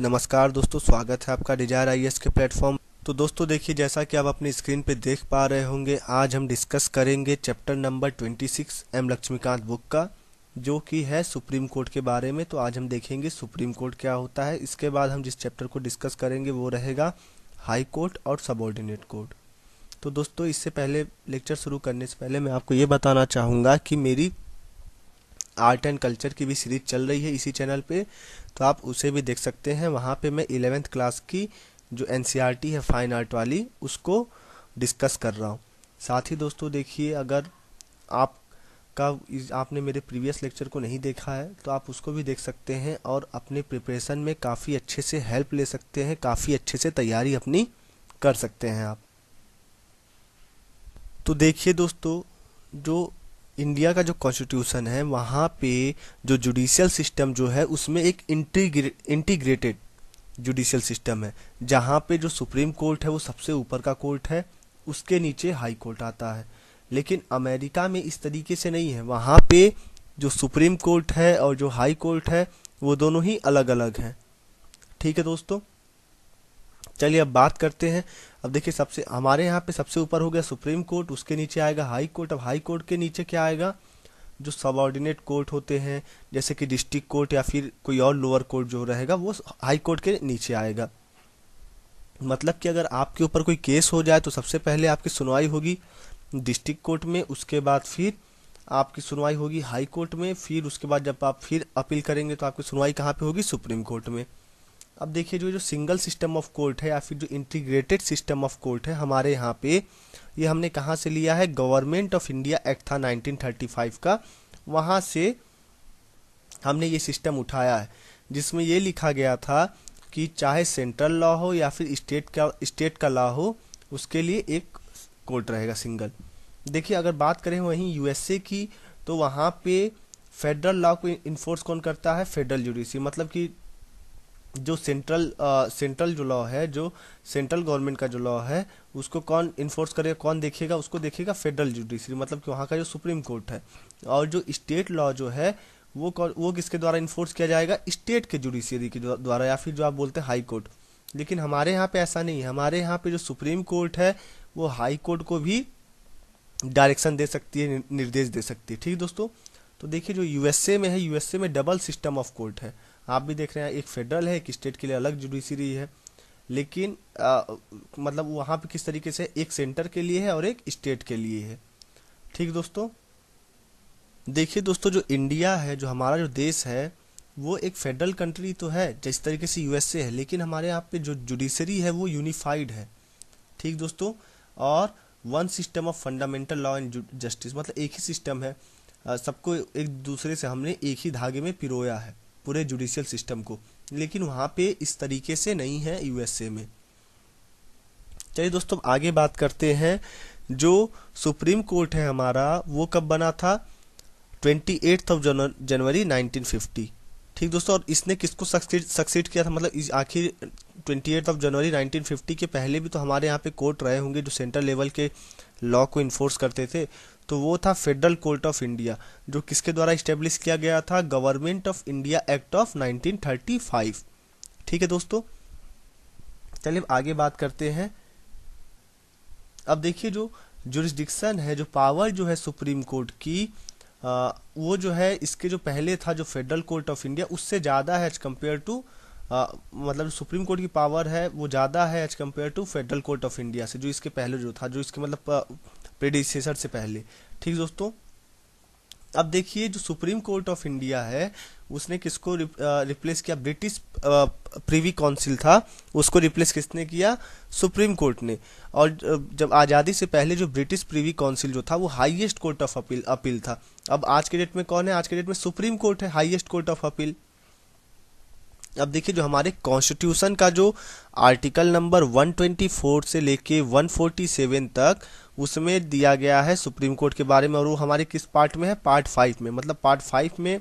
नमस्कार दोस्तों, स्वागत है आपका डिजायर आईएएस के प्लेटफॉर्म। तो दोस्तों देखिए, जैसा कि आप अपनी स्क्रीन पे देख पा रहे होंगे, आज हम डिस्कस करेंगे chapter number 26 M Laxmikanth book का, जो कि है सुप्रीम कोर्ट के बारे में। तो आज हम देखेंगे सुप्रीम कोर्ट क्या होता है। इसके बाद हम जिस चैप्टर को डिस्कस करेंगे वो रहेगा हाई कोर्ट और सबऑर्डिनेट कोर्ट। तो दोस्तों, इससे पहले लेक्चर शुरू करने से पहले मैं आपको ये बताना चाहूँगा कि मेरी आर्ट एंड कल्चर की भी सीरीज चल रही है इसी चैनल पे, तो आप उसे भी देख सकते हैं। वहाँ पे मैं 11th क्लास की जो एनसीईआरटी है फाइन आर्ट वाली, उसको डिस्कस कर रहा हूँ। साथ ही दोस्तों देखिए, अगर आपने मेरे प्रीवियस लेक्चर को नहीं देखा है तो आप उसको भी देख सकते हैं और अपने प्रिपरेशन में काफ़ी अच्छे से हेल्प ले सकते हैं, काफ़ी अच्छे से तैयारी अपनी कर सकते हैं आप। तो देखिए दोस्तों, जो इंडिया का जो कॉन्स्टिट्यूशन है, वहाँ पे जो जुडिशियल सिस्टम जो है उसमें एक इंटीग्रेटेड जुडिशियल सिस्टम है, जहाँ पे जो सुप्रीम कोर्ट है वो सबसे ऊपर का कोर्ट है, उसके नीचे हाई कोर्ट आता है। लेकिन अमेरिका में इस तरीके से नहीं है। वहाँ पे जो सुप्रीम कोर्ट है और जो हाई कोर्ट है वो दोनों ही अलग अलग हैं। ठीक है दोस्तों, चलिए अब बात करते हैं। अब देखिए, सबसे हमारे यहाँ पे सबसे ऊपर हो गया सुप्रीम कोर्ट, उसके नीचे आएगा हाई कोर्ट। अब हाई कोर्ट के नीचे क्या आएगा? जो सबऑर्डिनेट कोर्ट होते हैं, जैसे कि डिस्ट्रिक्ट कोर्ट या फिर कोई और लोअर कोर्ट जो रहेगा, वो हाई कोर्ट के नीचे आएगा। मतलब कि अगर आपके ऊपर कोई केस हो जाए तो सबसे पहले आपकी सुनवाई होगी डिस्ट्रिक्ट कोर्ट में, उसके बाद फिर आपकी सुनवाई होगी हाई कोर्ट में, फिर उसके बाद जब आप फिर अपील करेंगे तो आपकी सुनवाई कहाँ पे होगी? सुप्रीम कोर्ट में। अब देखिए, जो जो सिंगल सिस्टम ऑफ कोर्ट है या फिर जो इंटीग्रेटेड सिस्टम ऑफ कोर्ट है हमारे यहाँ पे, ये हमने कहाँ से लिया है? गवर्नमेंट ऑफ इंडिया एक्ट था 1935 का, वहाँ से हमने ये सिस्टम उठाया है, जिसमें ये लिखा गया था कि चाहे सेंट्रल लॉ हो या फिर स्टेट का लॉ हो, उसके लिए एक कोर्ट रहेगा सिंगल। देखिए, अगर बात करें वहीं यूएसए की, तो वहाँ पे फेडरल लॉ को इन्फोर्स कौन करता है? Federal judiciary. मतलब कि जो सेंट्रल जो लॉ है, जो सेंट्रल गवर्नमेंट का जो लॉ है, उसको कौन इन्फोर्स करेगा, कौन देखेगा? उसको देखेगा फेडरल जुडिशरी, मतलब कि वहाँ का जो सुप्रीम कोर्ट है। और जो स्टेट लॉ जो है वो किसके द्वारा इन्फोर्स किया जाएगा? स्टेट के जुडिशरी के द्वारा, या फिर जो आप बोलते हैं हाई कोर्ट। लेकिन हमारे यहाँ पे ऐसा नहीं है। हमारे यहाँ पे जो सुप्रीम कोर्ट है वो हाई कोर्ट को भी डायरेक्शन दे सकती है, निर्देश दे सकती है। ठीक दोस्तों, तो देखिए, जो यूएसए में है, यूएसए में डबल सिस्टम ऑफ कोर्ट है। आप भी देख रहे हैं, एक फेडरल है, एक स्टेट के लिए अलग जुडिशरी है। लेकिन मतलब वहाँ पे किस तरीके से, एक सेंटर के लिए है और एक स्टेट के लिए है। ठीक दोस्तों, देखिए दोस्तों, जो इंडिया है, जो हमारा जो देश है, वो एक फेडरल कंट्री तो है जिस तरीके से यूएसए है, लेकिन हमारे यहाँ पे जो जुडिशरी है वो यूनिफाइड है। ठीक दोस्तों, और one system of fundamental law and justice, मतलब एक ही सिस्टम है। सबको एक दूसरे से हमने एक ही धागे में पिरोया है, पूरे जुडिशियल सिस्टम को। लेकिन वहाँ पे इस तरीके से नहीं है यूएसए में। चलिए दोस्तों, आगे बात करते हैं। जो सुप्रीम कोर्ट है हमारा, वो कब बना था? 28 जनवरी 1950। ठीक दोस्तों, और इसने किसको सक्सीड किया था? मतलब इस आखिर 28 जनवरी 1950 के पहले भी तो हमारे यहाँ पे कोर्ट रहे होंगे जो सेंट्रल लेवल के लॉ को इन्फोर्स करते थे। तो वो था फेडरल कोर्ट ऑफ इंडिया, जो किसके द्वारा इस्टेब्लिश किया गया था? Government of India act of 1935। ठीक है दोस्तों, चलिए आगे बात करते हैं। अब देखिए, जो जुरिस्डिक्शन है, जो पावर जो है सुप्रीम कोर्ट की, वो जो है इसके जो पहले था जो फेडरल कोर्ट ऑफ इंडिया, उससे ज़्यादा है एज कम्पेयर टू, मतलब सुप्रीम कोर्ट की पावर है वो ज़्यादा है as compare to federal court of India से, जो इसके पहले जो था, जो इसके मतलब प्रेडिसेसर से पहले। ठीक दोस्तों, अब देखिए, जो सुप्रीम कोर्ट ऑफ इंडिया है उसने किसको रिप्लेस किया? ब्रिटिश प्रिवी काउंसिल था, उसको रिप्लेस किसने किया? सुप्रीम कोर्ट ने। और जब आज़ादी से पहले जो ब्रिटिश प्रिवी काउंसिल जो था वो हाईएस्ट कोर्ट ऑफ अपील था। अब आज के डेट में कौन है? आज के डेट में सुप्रीम कोर्ट है, हाईएस्ट कोर्ट ऑफ अपील। अब देखिए, जो हमारे कॉन्स्टिट्यूशन का जो आर्टिकल नंबर 124 से लेके 147 तक, उसमें दिया गया है सुप्रीम कोर्ट के बारे में। और वो हमारे किस पार्ट में है? पार्ट 5 में। मतलब पार्ट 5 में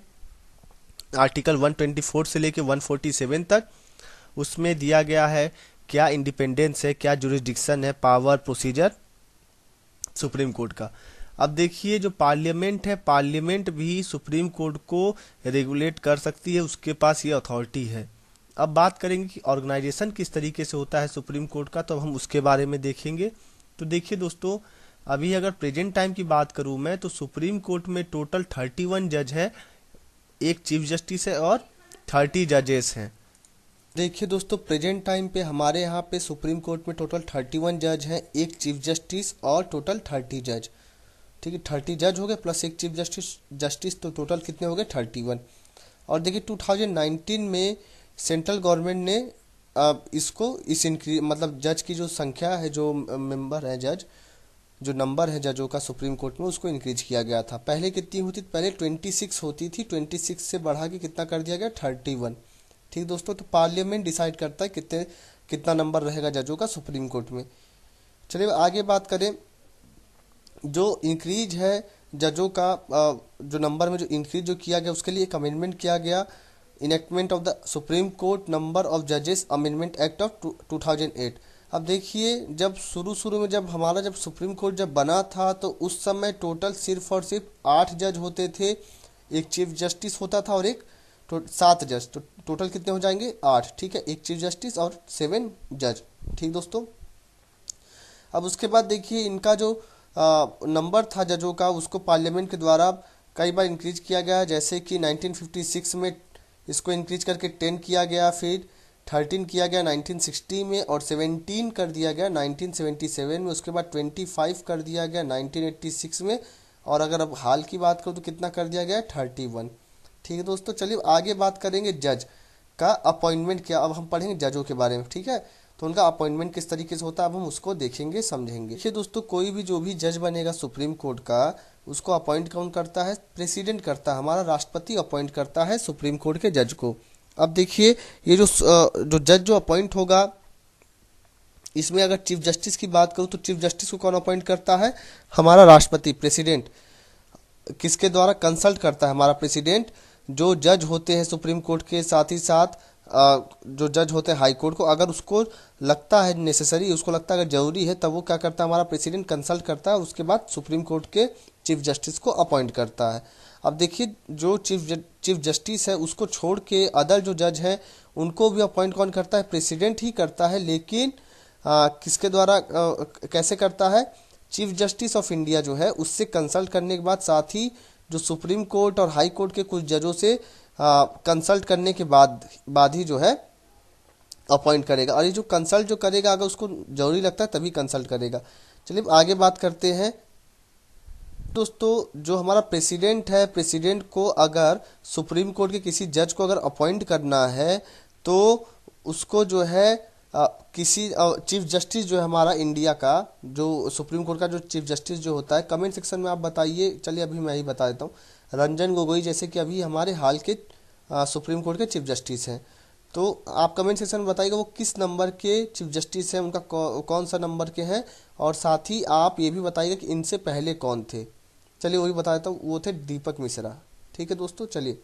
आर्टिकल 124 से लेके 147 तक उसमें दिया गया है क्या इंडिपेंडेंस है, क्या जुरिस्डिक्शन है, पावर, प्रोसीजर सुप्रीम कोर्ट का। अब देखिए, जो पार्लियामेंट है, पार्लियामेंट भी सुप्रीम कोर्ट को रेगुलेट कर सकती है, उसके पास ये अथॉरिटी है। अब बात करेंगे कि ऑर्गेनाइजेशन किस तरीके से होता है सुप्रीम कोर्ट का, तो हम उसके बारे में देखेंगे। तो देखिए दोस्तों, अभी अगर प्रेजेंट टाइम की बात करूं मैं, तो सुप्रीम कोर्ट में टोटल 31 जज है, एक चीफ जस्टिस है और 30 जजेस हैं। देखिए दोस्तों, प्रेजेंट टाइम पे हमारे यहाँ पे सुप्रीम कोर्ट में टोटल 31 जज हैं, एक चीफ जस्टिस और टोटल 30 जज। ठीक है, 30 जज हो गए प्लस एक चीफ जस्टिस, तो टोटल कितने हो गए 31। और देखिए 2019 में सेंट्रल गवर्नमेंट ने इसको इस इंक्रीज मतलब जज की जो संख्या है, जो मेंबर है जज, जो नंबर है जजों का सुप्रीम कोर्ट में, उसको इंक्रीज किया गया था। पहले कितनी होती थी? पहले 26 होती थी, 26 से बढ़ा के कितना कर दिया गया 31। ठीक दोस्तों, तो पार्लियामेंट डिसाइड करता है कितना नंबर रहेगा जजों का सुप्रीम कोर्ट में। चलिए आगे बात करें। जो इंक्रीज है जजों का, जो नंबर में जो इंक्रीज जो किया गया, उसके लिए एक अमेंडमेंट किया गया, enactment of the supreme court number of जजेस अमेंडमेंट एक्ट ऑफ 2008। अब देखिए, जब शुरू में जब हमारा जब सुप्रीम कोर्ट जब बना था, तो उस समय टोटल सिर्फ और सिर्फ 8 जज होते थे, एक चीफ जस्टिस होता था और एक 7 जज, तो टोटल कितने हो जाएंगे 8। ठीक है, एक चीफ जस्टिस और 7 जज। ठीक दोस्तों, अब उसके बाद देखिए इनका जो नंबर था जजों का, उसको पार्लियामेंट के द्वारा कई बार इंक्रीज किया गया, जैसे कि 1956 में इसको इंक्रीज करके 10 किया गया, फिर 13 किया गया 1960 में, और 17 कर दिया गया 1977 में, उसके बाद 25 कर दिया गया 1986 में, और अगर अब हाल की बात करूँ तो कितना कर दिया गया 31। ठीक है दोस्तों, चलिए आगे बात करेंगे जज का अपॉइंटमेंट क्या। अब हम पढ़ेंगे जजों के बारे में। ठीक है, तो उनका अपॉइंटमेंट किस तरीके से होता है, अब हम उसको देखेंगे समझेंगे। देखिए दोस्तों, कोई भी जो भी जज बनेगा सुप्रीम कोर्ट का, उसको अपॉइंट कौन करता है? प्रेसिडेंट करता है, हमारा राष्ट्रपति अपॉइंट करता है सुप्रीम कोर्ट के जज को। अब देखिए, ये जो जज जो अपॉइंट होगा, इसमें अगर चीफ जस्टिस की बात करूँ तो चीफ जस्टिस को कौन अपॉइंट करता है? हमारा राष्ट्रपति, प्रेसिडेंट। किसके द्वारा कंसल्ट करता है? हमारा प्रेसिडेंट जो जज होते हैं सुप्रीम कोर्ट के, साथ ही साथ जो जज होते हैं हाई कोर्ट को, अगर उसको लगता है नेसेसरी, उसको लगता है अगर जरूरी है, तब वो क्या करता है? हमारा प्रेसिडेंट कंसल्ट करता है, उसके बाद सुप्रीम कोर्ट के चीफ जस्टिस को अपॉइंट करता है। अब देखिए, जो चीफ जस्टिस है, उसको छोड़ के अदर जो जज हैं, उनको भी अपॉइंट कौन करता है? प्रेसिडेंट ही करता है, लेकिन किसके द्वारा कैसे करता है? चीफ जस्टिस ऑफ इंडिया जो है, उससे कंसल्ट करने के बाद, साथ ही जो सुप्रीम कोर्ट और हाई कोर्ट के कुछ जजों से कंसल्ट करने के बाद ही जो है अपॉइंट करेगा। और ये जो कंसल्ट जो करेगा, अगर उसको जरूरी लगता है तभी कंसल्ट करेगा। चलिए आगे बात करते हैं। दोस्तों, जो हमारा प्रेसिडेंट है, प्रेसिडेंट को अगर सुप्रीम कोर्ट के किसी जज को अगर अपॉइंट करना है, तो उसको जो है किसी चीफ जस्टिस जो है हमारा इंडिया का, जो सुप्रीम कोर्ट का जो चीफ जस्टिस जो होता है, कमेंट सेक्शन में आप बताइए। चलिए अभी मैं ही बता देता हूँ। रंजन गोगोई, जैसे कि अभी हमारे हाल के सुप्रीम कोर्ट के चीफ जस्टिस हैं, तो आप कमेंट सेक्शन में बताइएगा वो किस नंबर के चीफ जस्टिस हैं, उनका कौन सा नंबर के हैं, और साथ ही आप ये भी बताइएगा कि इनसे पहले कौन थे। चलिए वही बता देता हूँ, वो थे दीपक मिश्रा। ठीक है दोस्तों, चलिए,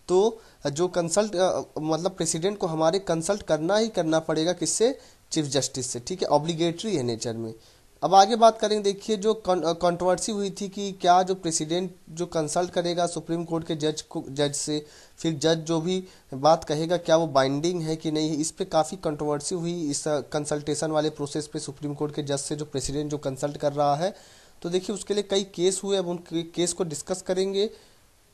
तो जो कंसल्ट मतलब प्रेसिडेंट को हमारे कंसल्ट करना ही करना पड़ेगा, किससे? चीफ जस्टिस से। ठीक है, ऑब्लिगेटरी है नेचर में। अब आगे बात करेंगे। देखिए, जो कंट्रोवर्सी हुई थी कि क्या जो प्रेसिडेंट जो कंसल्ट करेगा सुप्रीम कोर्ट के जज से, फिर जज जो भी बात कहेगा, क्या वो बाइंडिंग है कि नहीं है, इस पे काफ़ी कंट्रोवर्सी हुई, इस कंसल्टेशन वाले प्रोसेस पे सुप्रीम कोर्ट के जज से जो प्रेसिडेंट जो कंसल्ट कर रहा है। तो देखिए, उसके लिए कई केस हुए, अब उन केस को डिस्कस करेंगे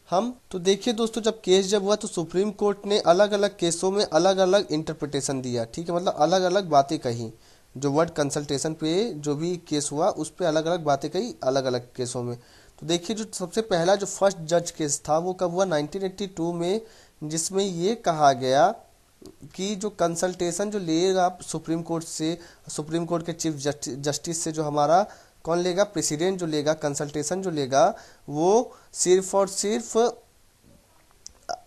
हम। तो देखिए दोस्तों, जब केस जब हुआ, तो सुप्रीम कोर्ट ने अलग अलग केसों में अलग अलग इंटरप्रिटेशन दिया। ठीक है, मतलब अलग अलग बातें कही। जो वर्ड कंसल्टेशन पे जो भी केस हुआ, उस पे अलग अलग बातें कही अलग अलग केसों में। तो देखिए, जो सबसे पहला जो फर्स्ट जज केस था, वो कब हुआ? 1982 में, जिसमें ये कहा गया कि जो कंसल्टेशन जो लेगा सुप्रीम कोर्ट से, सुप्रीम कोर्ट के चीफ जस्टिस से, जो हमारा कौन लेगा? प्रेसिडेंट जो लेगा कंसल्टेशन जो लेगा, वो सिर्फ और सिर्फ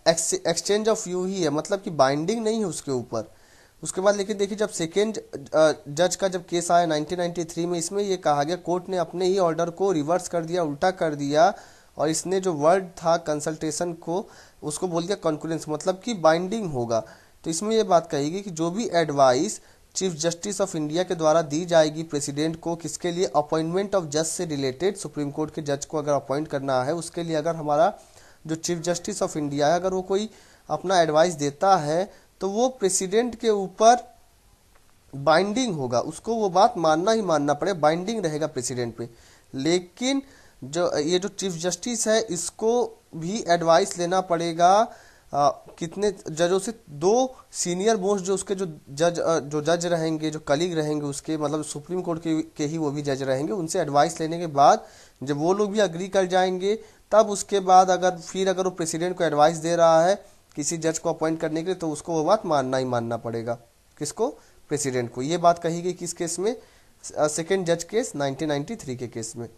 एक्सचेंज ऑफ व्यू ही है, मतलब कि बाइंडिंग नहीं है उसके ऊपर। उसके बाद लेकिन देखिए, जब सेकेंड जज का जब केस आया 1993 में, इसमें ये कहा गया, कोर्ट ने अपने ही ऑर्डर को रिवर्स कर दिया, उल्टा कर दिया, और इसने जो वर्ड था कंसल्टेशन को, उसको बोल दिया कॉन्क्रेंस, मतलब कि बाइंडिंग होगा। तो इसमें ये बात कहेगी कि जो भी advice chief justice of India के द्वारा दी जाएगी प्रेसिडेंट को, किसके लिए? अपॉइंटमेंट ऑफ जज से रिलेटेड, सुप्रीम कोर्ट के जज को अगर अपॉइंट करना है, उसके लिए अगर हमारा जो चीफ जस्टिस ऑफ इंडिया है, अगर वो कोई अपना एडवाइस देता है तो वो प्रेसिडेंट के ऊपर बाइंडिंग होगा, उसको वो बात मानना ही मानना पड़े, बाइंडिंग रहेगा प्रेसिडेंट पे। लेकिन जो ये जो चीफ जस्टिस है इसको भी एडवाइस लेना पड़ेगा कितने जजों से, दो सीनियर मोस्ट जो उसके जो जज रहेंगे, जो कलीग रहेंगे उसके, मतलब सुप्रीम कोर्ट के ही वो भी जज रहेंगे, उनसे एडवाइस लेने के बाद जब वो लोग भी अग्री कर जाएंगे तब उसके बाद अगर वो प्रेसिडेंट को एडवाइस दे रहा है किसी जज को अपॉइंट करने के लिए तो उसको वो बात मानना ही मानना पड़ेगा। किसको? प्रेसिडेंट को। ये बात कही गई किस केस में? सेकेंड जज केस 1993 के केस में।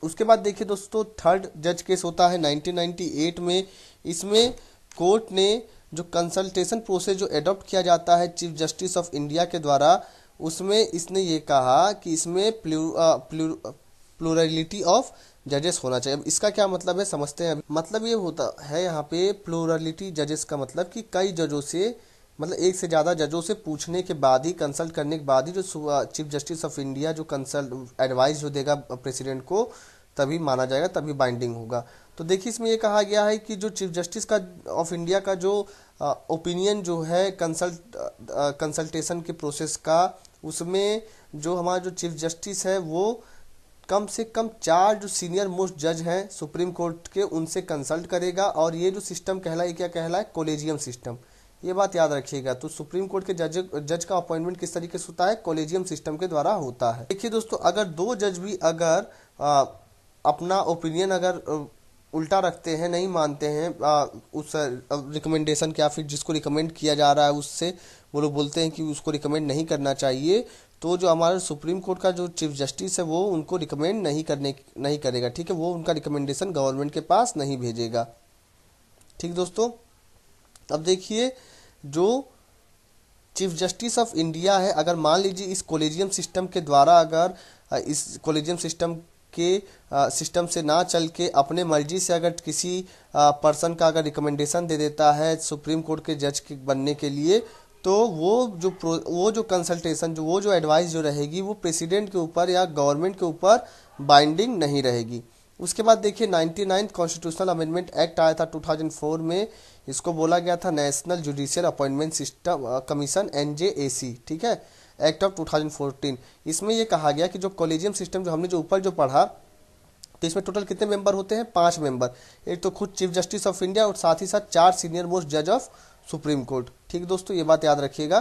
उसके बाद देखिए दोस्तों थर्ड जज केस होता है 1998 में। इसमें कोर्ट ने जो कंसल्टेशन प्रोसेस जो एडॉप्ट किया जाता है चीफ जस्टिस ऑफ इंडिया के द्वारा, उसमें इसने ये कहा कि इसमें प्लूरलिटी ऑफ जजेस होना चाहिए। अब इसका क्या मतलब है समझते हैं। मतलब ये होता है यहाँ पे प्लूरलिटी जजेस का मतलब कि कई जजों से, मतलब एक से ज़्यादा जजों से पूछने के बाद ही, कंसल्ट करने के बाद ही जो चीफ जस्टिस ऑफ इंडिया जो कंसल्ट एडवाइस जो देगा प्रेसिडेंट को तभी माना जाएगा, तभी बाइंडिंग होगा। तो देखिए इसमें ये कहा गया है कि जो चीफ जस्टिस का ऑफ इंडिया का जो ओपिनियन जो है कंसल्टेशन के प्रोसेस का, उसमें जो हमारा जो चीफ जस्टिस है वो कम से कम 4 जो सीनियर मोस्ट जज हैं सुप्रीम कोर्ट के उनसे कंसल्ट करेगा। और ये जो सिस्टम कहलाए, क्या कहलाए? Collegium system. ये बात याद रखिएगा। तो सुप्रीम कोर्ट के जज का अपॉइंटमेंट किस तरीके से होता है? कोलेजियम सिस्टम के द्वारा होता है। देखिए दोस्तों अगर दो जज भी अगर अपना ओपिनियन अगर उल्टा रखते हैं, नहीं मानते हैं उस रिकमेंडेशन के, या फिर जिसको रिकमेंड किया जा रहा है उससे वो लोग बोलते हैं कि उसको रिकमेंड नहीं करना चाहिए, तो जो हमारा सुप्रीम कोर्ट का जो चीफ जस्टिस है वो उनको रिकमेंड नहीं करेगा। ठीक है, वो उनका रिकमेंडेशन गवर्नमेंट के पास नहीं भेजेगा। ठीक दोस्तों, अब देखिए जो चीफ जस्टिस ऑफ इंडिया है, अगर मान लीजिए इस कोलेजियम सिस्टम के द्वारा, अगर इस कोलेजियम सिस्टम से ना चल के अपने मर्जी से अगर किसी पर्सन का अगर रिकमेंडेशन दे देता है सुप्रीम कोर्ट के जज के बनने के लिए, तो वो जो कंसल्टेशन वो जो एडवाइस जो रहेगी वो प्रेसिडेंट के ऊपर या गवर्नमेंट के ऊपर बाइंडिंग नहीं रहेगी। उसके बाद देखिए 99 कॉन्स्टिट्यूशनल अमेंडमेंट एक्ट आया था 2004 में। इसको बोला गया था national judicial appointment system commission NJAC। ठीक है, एक्ट ऑफ 2014। इसमें यह कहा गया कि जो कॉलेजियम सिस्टम जो हमने जो ऊपर जो पढ़ा, तो इसमें टोटल कितने मेंबर होते हैं? 5 मेंबर। एक तो खुद चीफ जस्टिस ऑफ इंडिया और साथ ही साथ 4 सीनियर मोस्ट जज ऑफ सुप्रीम कोर्ट। ठीक दोस्तों, ये बात याद रखिएगा।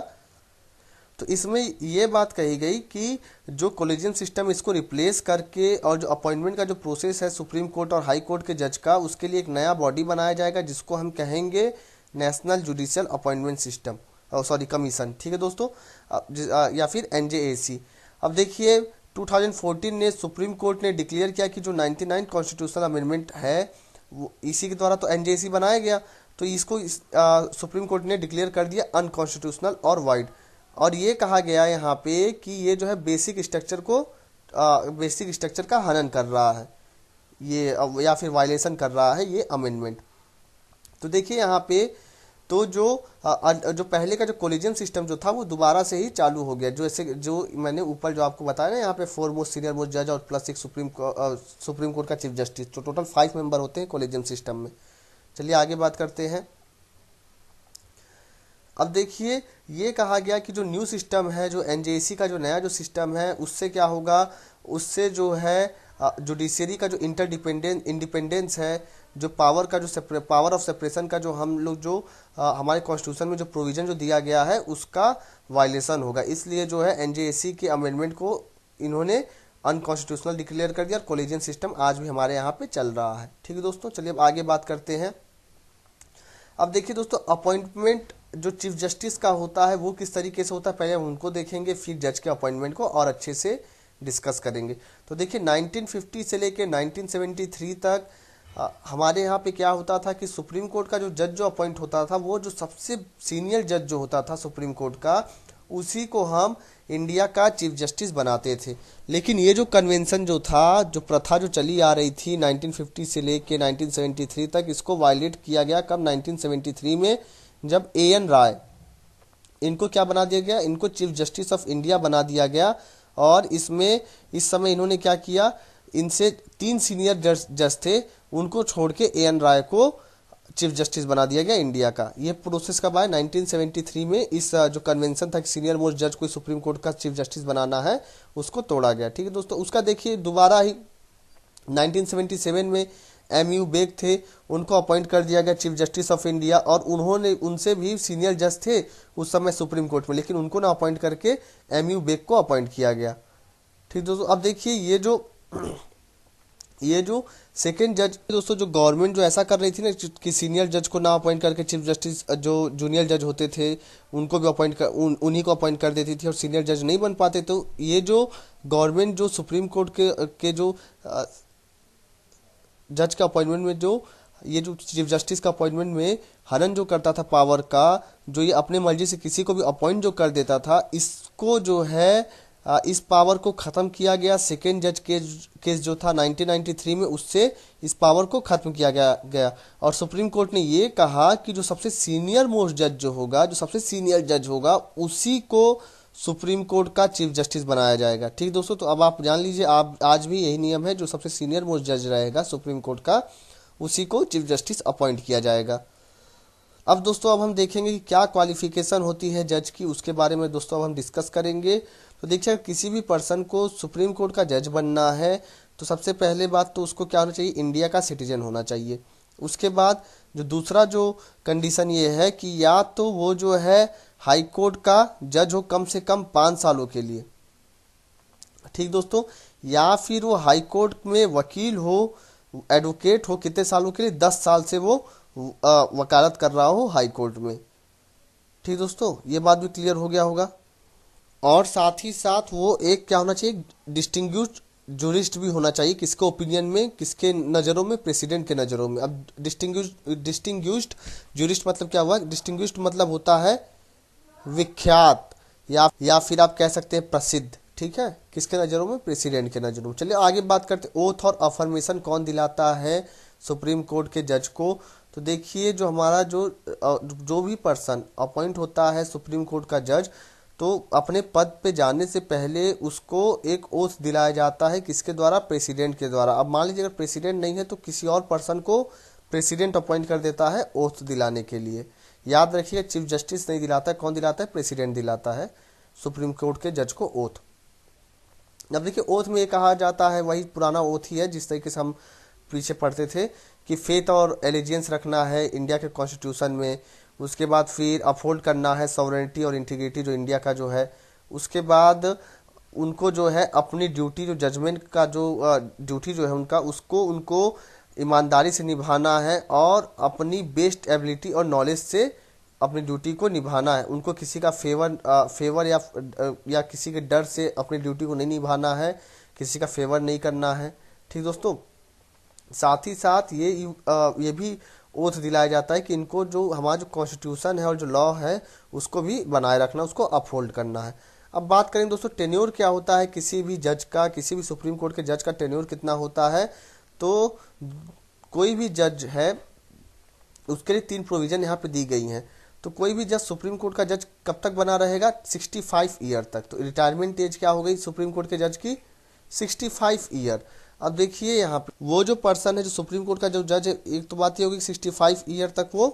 तो इसमें ये बात कही गई कि जो कॉलेजियम सिस्टम इसको रिप्लेस करके और जो अपॉइंटमेंट का जो प्रोसेस है सुप्रीम कोर्ट और हाई कोर्ट के जज का, उसके लिए एक नया बॉडी बनाया जाएगा जिसको हम कहेंगे national judicial appointment system, sorry commission. ठीक है दोस्तों, या फिर NJAC। अब देखिए 2014 ने सुप्रीम कोर्ट ने डिक्लेयर किया कि जो 99 कॉन्स्टिट्यूशनल अमेंडमेंट है वो इसी के द्वारा तो NJAC बनाया गया, तो इसको सुप्रीम कोर्ट ने डिक्लेयर कर दिया अनकॉन्स्टिट्यूशनल और वाइड। और ये कहा गया यहाँ पे कि ये जो है बेसिक स्ट्रक्चर का हनन कर रहा है ये, या फिर वायलेशन कर रहा है ये अमेंडमेंट। तो देखिए यहाँ पे तो जो पहले का जो कॉलेजियम सिस्टम जो था वो दोबारा से ही चालू हो गया। जो ऐसे जो मैंने ऊपर जो आपको बताया ना, यहाँ पे 4 मोस्ट सीनियर मोस्ट जज और प्लस एक सुप्रीम कोर्ट का चीफ जस्टिस, तो टोटल 5 मेंबर होते हैं कॉलेजियम सिस्टम में। चलिए आगे बात करते हैं। अब देखिए ये कहा गया कि जो न्यू सिस्टम है, जो NJAC का जो नया जो सिस्टम है, उससे क्या होगा? उससे जो है जुडिशरी का जो इंडिपेंडेंस है, जो पावर का जो पावर ऑफ सेपरेशन का जो हम लोग जो हमारे कॉन्स्टिट्यूशन में जो प्रोविजन जो दिया गया है उसका वायलेशन होगा। इसलिए जो है NJAC के अमेंडमेंट को इन्होंने अनकॉन्स्टिट्यूशनल डिक्लेयर कर दिया और कॉलेजियम सिस्टम आज भी हमारे यहाँ पे चल रहा है। ठीक है दोस्तों, चलिए अब आगे बात करते हैं। अब देखिए दोस्तों अपॉइंटमेंट जो चीफ जस्टिस का होता है वो किस तरीके से होता है, पहले हम उनको देखेंगे, फिर जज के अपॉइंटमेंट को और अच्छे से डिस्कस करेंगे। तो देखिए 1950 से लेके 1973 तक हमारे यहाँ पे क्या होता था कि सुप्रीम कोर्ट का जो जज जो अपॉइंट होता था, वो जो सबसे सीनियर जज जो होता था सुप्रीम कोर्ट का, उसी को हम इंडिया का चीफ जस्टिस बनाते थे। लेकिन ये जो कन्वेंशन जो था, जो प्रथा जो चली आ रही थी 1950 से लेके 1973 तक, इसको वायलेट किया गया कब? 1973 में, जब AN राय इनको क्या बना दिया गया? इनको चीफ जस्टिस ऑफ इंडिया बना दिया गया। और इसमें इस समय इन्होंने क्या किया? इनसे 3 सीनियर जज थे, उनको छोड़ के AN राय को चीफ जस्टिस बना दिया गया इंडिया का। ये प्रोसेस कब आया? 1973 में इस जो कन्वेंशन था कि सीनियर मोस्ट जज को सुप्रीम कोर्ट का चीफ जस्टिस बनाना है, उसको तोड़ा गया। ठीक है दोस्तों, उसका देखिए दोबारा ही 1977 में एमयू बेग थे, उनको अपॉइंट कर दिया गया चीफ जस्टिस ऑफ इंडिया, और उन्होंने उनसे भी सीनियर जज थे उस समय सुप्रीम कोर्ट में, लेकिन उनको ना अपॉइंट करके एमयू बेग को अपॉइंट किया गया। ठीक दोस्तों, अब देखिए ये जो सेकेंड जज दोस्तों, जो गवर्नमेंट जो ऐसा कर रही थी ना कि सीनियर जज को ना अपॉइंट करके चीफ जस्टिस जो जूनियर जज होते थे उनको भी उन्हीं को अपॉइंट कर देती थी और सीनियर जज नहीं बन पाते, तो ये जो गवर्नमेंट जो सुप्रीम कोर्ट के जो जज का अपॉइंटमेंट में जो ये जो चीफ जस्टिस का अपॉइंटमेंट में हनन जो करता था पावर का, जो ये अपने मर्जी से किसी को भी अपॉइंट जो कर देता था, इसको जो है इस पावर को ख़त्म किया गया। सेकेंड जज केस जो था 1993 में, उससे इस पावर को ख़त्म किया गया और सुप्रीम कोर्ट ने ये कहा कि जो सबसे सीनियर मोस्ट जज जो होगा, जो सबसे सीनियर जज होगा, उसी को सुप्रीम कोर्ट का चीफ जस्टिस बनाया जाएगा। ठीक दोस्तों, तो अब आप जान लीजिए, आप आज भी यही नियम है, जो सबसे सीनियर मोस्ट जज रहेगा सुप्रीम कोर्ट का, उसी को चीफ जस्टिस अपॉइंट किया जाएगा। अब दोस्तों, अब हम देखेंगे कि क्या क्वालिफिकेशन होती है जज की, उसके बारे में दोस्तों अब हम डिस्कस करेंगे। तो देखिए, किसी भी पर्सन को सुप्रीम कोर्ट का जज बनना है तो सबसे पहले बात तो उसको क्या होना चाहिए? इंडिया का सिटीजन होना चाहिए। उसके बाद जो दूसरा जो कंडीशन ये है कि या तो वो जो है हाई कोर्ट का जज हो कम से कम 5 सालों के लिए, ठीक दोस्तों, या फिर वो हाई कोर्ट में वकील हो, एडवोकेट हो, कितने सालों के लिए? 10 साल से वो वकालत कर रहा हो हाई कोर्ट में। ठीक दोस्तों, ये बात भी क्लियर हो गया होगा। और साथ ही साथ वो एक क्या होना चाहिए? डिस्टिंग्विश्ड जूरिस्ट भी होना चाहिए। किसके ओपिनियन में, किसके नज़रों में? प्रेसिडेंट के नज़रों में। अब डिस्टिंग्विश्ड जूरिस्ट मतलब क्या हुआ? डिस्टिंग्विश्ड मतलब होता है विख्यात, या फिर आप कह सकते हैं प्रसिद्ध। ठीक है, किसके नज़रों में? प्रेसिडेंट के नज़रों में। चलिए आगे बात करते हैं, ओथ और अफर्मेशन कौन दिलाता है सुप्रीम कोर्ट के जज को? तो देखिए, जो हमारा जो भी पर्सन अपॉइंट होता है सुप्रीम कोर्ट का जज, तो अपने पद पे जाने से पहले उसको एक ओथ दिलाया जाता है। किसके द्वारा? प्रेसिडेंट के द्वारा। अब मान लीजिए अगर प्रेसिडेंट नहीं है तो किसी और पर्सन को प्रेसिडेंट अपॉइंट कर देता है ओथ दिलाने के लिए। याद रखिए, चीफ जस्टिस नहीं दिलाता है, कौन दिलाता है? प्रेसिडेंट दिलाता है सुप्रीम कोर्ट के जज को ओथ। अब देखिए, ओथ में ये कहा जाता है, वही पुराना ओथ ही है जिस तरीके से हम पीछे पढ़ते थे कि फेथ और एलिजियंस रखना है इंडिया के कॉन्स्टिट्यूशन में। उसके बाद फिर अपहोल्ड करना है सॉवरेनिटी और इंटीग्रिटी जो इंडिया का जो है। उसके बाद उनको जो है अपनी ड्यूटी, जो जजमेंट का जो ड्यूटी जो है उनका, उनको ईमानदारी से निभाना है और अपनी बेस्ट एबिलिटी और नॉलेज से अपनी ड्यूटी को निभाना है। उनको किसी का फेवर या किसी के डर से अपनी ड्यूटी को नहीं निभाना है, किसी का फेवर नहीं करना है। ठीक दोस्तों, साथ ही साथ ये भी ओथ दिलाया जाता है कि इनको जो हमारा जो कॉन्स्टिट्यूशन है और जो लॉ है उसको भी बनाए रखना, उसको अपहोल्ड करना है। अब बात करें दोस्तों, टेन्योर क्या होता है किसी भी जज का, किसी भी सुप्रीम कोर्ट के जज का टेन्योर कितना होता है? तो कोई भी जज है उसके लिए 3 प्रोविजन यहाँ पे दी गई हैं। तो कोई भी जज, सुप्रीम कोर्ट का जज कब तक बना रहेगा? 65 ईयर तक। तो रिटायरमेंट एज क्या हो गई सुप्रीम कोर्ट के जज की? 65 ईयर। अब देखिए यहाँ पे वो जो पर्सन है, जो सुप्रीम कोर्ट का जो जज है, एक तो बात ये होगी 65 ईयर तक वो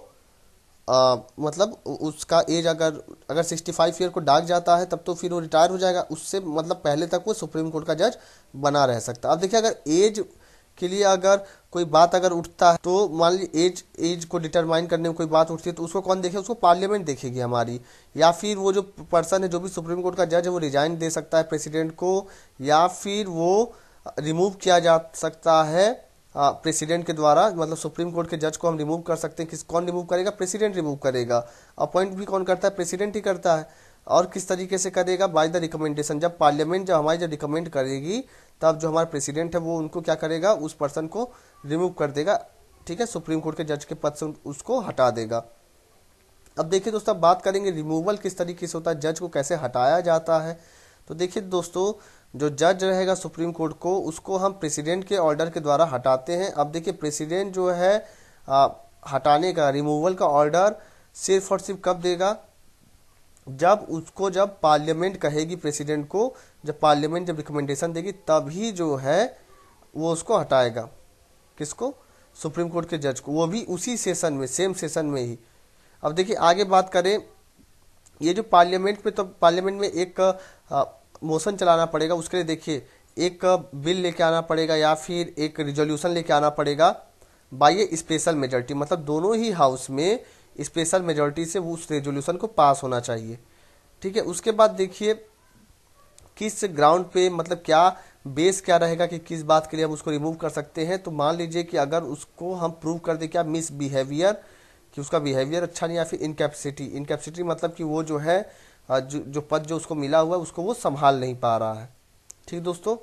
मतलब उसका एज अगर 65 ईयर को डाक जाता है तब तो फिर वो रिटायर हो जाएगा। उससे मतलब पहले तक वो सुप्रीम कोर्ट का जज बना रह सकता है। अब देखिए, अगर एज के लिए अगर कोई बात अगर उठता है तो मान लीजिए एज को डिटरमाइन करने में कोई बात उठती है तो उसको कौन देखे? उसको पार्लियामेंट देखेगी हमारी। या फिर वो जो पर्सन है, जो भी सुप्रीम कोर्ट का जज है, वो रिजाइन दे सकता है प्रेसिडेंट को, या फिर वो रिमूव किया जा सकता है प्रेसिडेंट के द्वारा। मतलब सुप्रीम कोर्ट के जज को हम रिमूव कर सकते हैं। कौन रिमूव करेगा? प्रेसिडेंट रिमूव करेगा। अपॉइंट भी कौन करता है? प्रेसिडेंट ही करता है। और किस तरीके से करेगा? By the recommendation. जब पार्लियामेंट हमारी जब रिकमेंड करेगी तब जो हमारा प्रेसिडेंट है वो उनको क्या करेगा? उस पर्सन को रिमूव कर देगा। ठीक है, सुप्रीम कोर्ट के जज के पद से उसको हटा देगा। अब देखिए दोस्तों, बात करेंगे रिमूवल किस तरीके से होता है, जज को कैसे हटाया जाता है। तो देखिए दोस्तों, जो जज रहेगा सुप्रीम कोर्ट को, उसको हम प्रेसिडेंट के ऑर्डर के द्वारा हटाते हैं। अब देखिए, प्रेसिडेंट जो है हटाने का, रिमूवल का ऑर्डर सिर्फ और सिर्फ कब देगा? जब पार्लियामेंट कहेगी प्रेसिडेंट को, जब पार्लियामेंट जब रिकमेंडेशन देगी तभी जो है वो उसको हटाएगा। किसको? सुप्रीम कोर्ट के जज को, वो भी उसी सेशन में, सेम सेशन में ही। अब देखिए आगे बात करें, ये जो पार्लियामेंट में, तो पार्लियामेंट में एक मोशन चलाना पड़ेगा, उसके लिए देखिए एक बिल लेके आना पड़ेगा या फिर एक रिजोल्यूशन लेके आना पड़ेगा बाय ए स्पेशल मेजोरिटी, मतलब दोनों ही हाउस में स्पेशल मेजोरिटी से उस रेजोल्यूशन को पास होना चाहिए। ठीक है, उसके बाद देखिए किस ग्राउंड पे, मतलब क्या बेस क्या रहेगा कि किस बात के लिए हम उसको रिमूव कर सकते हैं। तो मान लीजिए कि अगर उसको हम प्रूव कर दें क्या मिस बिहेवियर, कि उसका बिहेवियर अच्छा नहीं, या फिर इनकैपेसिटी, इनकैपेसिटी मतलब कि वो जो है जो पद जो उसको मिला हुआ है उसको वो संभाल नहीं पा रहा है। ठीक दोस्तों,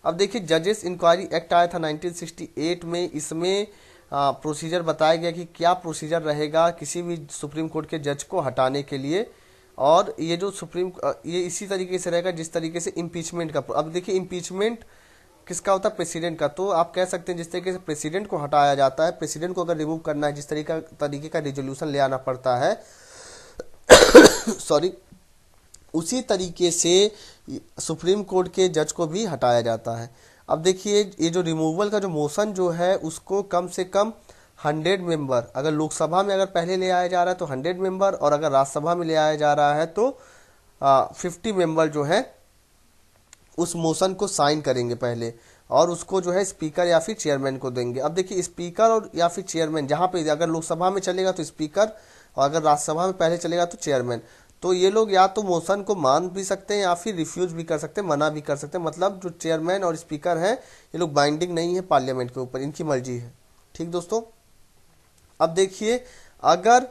अब देखिए जजेस इंक्वायरी एक्ट आया था 1968 में, इसमें प्रोसीजर बताया गया कि क्या प्रोसीजर रहेगा किसी भी सुप्रीम कोर्ट के जज को हटाने के लिए। और ये जो ये इसी तरीके से रहेगा जिस तरीके से इम्पीचमेंट का। अब देखिए इम्पीचमेंट किसका होता है, प्रेसिडेंट का। तो आप कह सकते हैं जिस तरीके से प्रेसिडेंट को हटाया जाता है, प्रेसिडेंट को अगर रिमूव करना है, जिस तरीके का रिजोल्यूशन ले आना पड़ता है सॉरी, उसी तरीके से सुप्रीम कोर्ट के जज को भी हटाया जाता है। अब देखिए ये जो रिमूवल का जो मोशन जो है उसको कम से कम 100 मेंबर, अगर लोकसभा में अगर पहले ले आया जा रहा है तो 100 मेंबर, और अगर राज्यसभा में ले आया जा रहा है तो 50 मेंबर जो है उस मोशन को साइन करेंगे पहले, और उसको जो है स्पीकर या फिर चेयरमैन को देंगे। अब देखिए स्पीकर और या फिर चेयरमैन, जहाँ पे अगर लोकसभा में चलेगा तो स्पीकर, और अगर राज्यसभा में पहले चलेगा तो चेयरमैन। तो ये लोग या तो मोशन को मान भी सकते हैं या फिर रिफ्यूज भी कर सकते हैं, मना भी कर सकते हैं। मतलब जो चेयरमैन और स्पीकर हैं ये लोग बाइंडिंग नहीं है पार्लियामेंट के ऊपर, इनकी मर्जी है। ठीक दोस्तों, अब देखिए अगर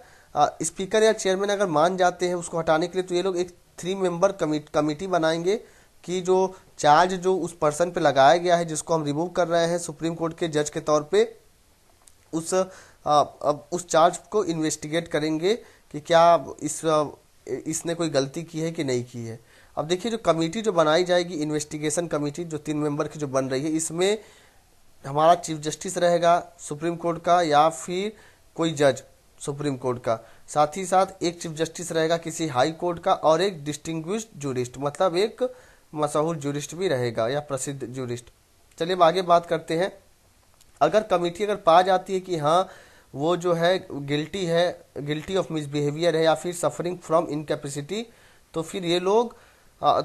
स्पीकर या चेयरमैन अगर मान जाते हैं उसको हटाने के लिए, तो ये लोग एक 3 मेंबर कमेटी बनाएंगे कि जो चार्ज जो उस पर्सन पे लगाया गया है जिसको हम रिमूव कर रहे हैं सुप्रीम कोर्ट के जज के तौर पे, उस चार्ज को इन्वेस्टिगेट करेंगे कि क्या इसने कोई गलती की है कि नहीं की है। अब देखिए जो कमेटी जो बनाई जाएगी, इन्वेस्टिगेशन कमेटी जो 3 मेंबर की जो बन रही है, इसमें हमारा चीफ जस्टिस रहेगा सुप्रीम कोर्ट का या फिर कोई जज सुप्रीम कोर्ट का, साथ ही साथ एक चीफ जस्टिस रहेगा किसी हाई कोर्ट का, और एक डिस्टिंग्विश्ड जूरिस्ट, मतलब एक मशहूर जूरिस्ट भी रहेगा या प्रसिद्ध जूरिस्ट। चलिए अब आगे बात करते हैं। अगर कमेटी अगर पा जाती है कि हाँ वो जो है गिल्टी ऑफ मिसबिहेवियर है या फिर सफरिंग फ्रॉम इनकैपेसिटी, तो फिर ये लोग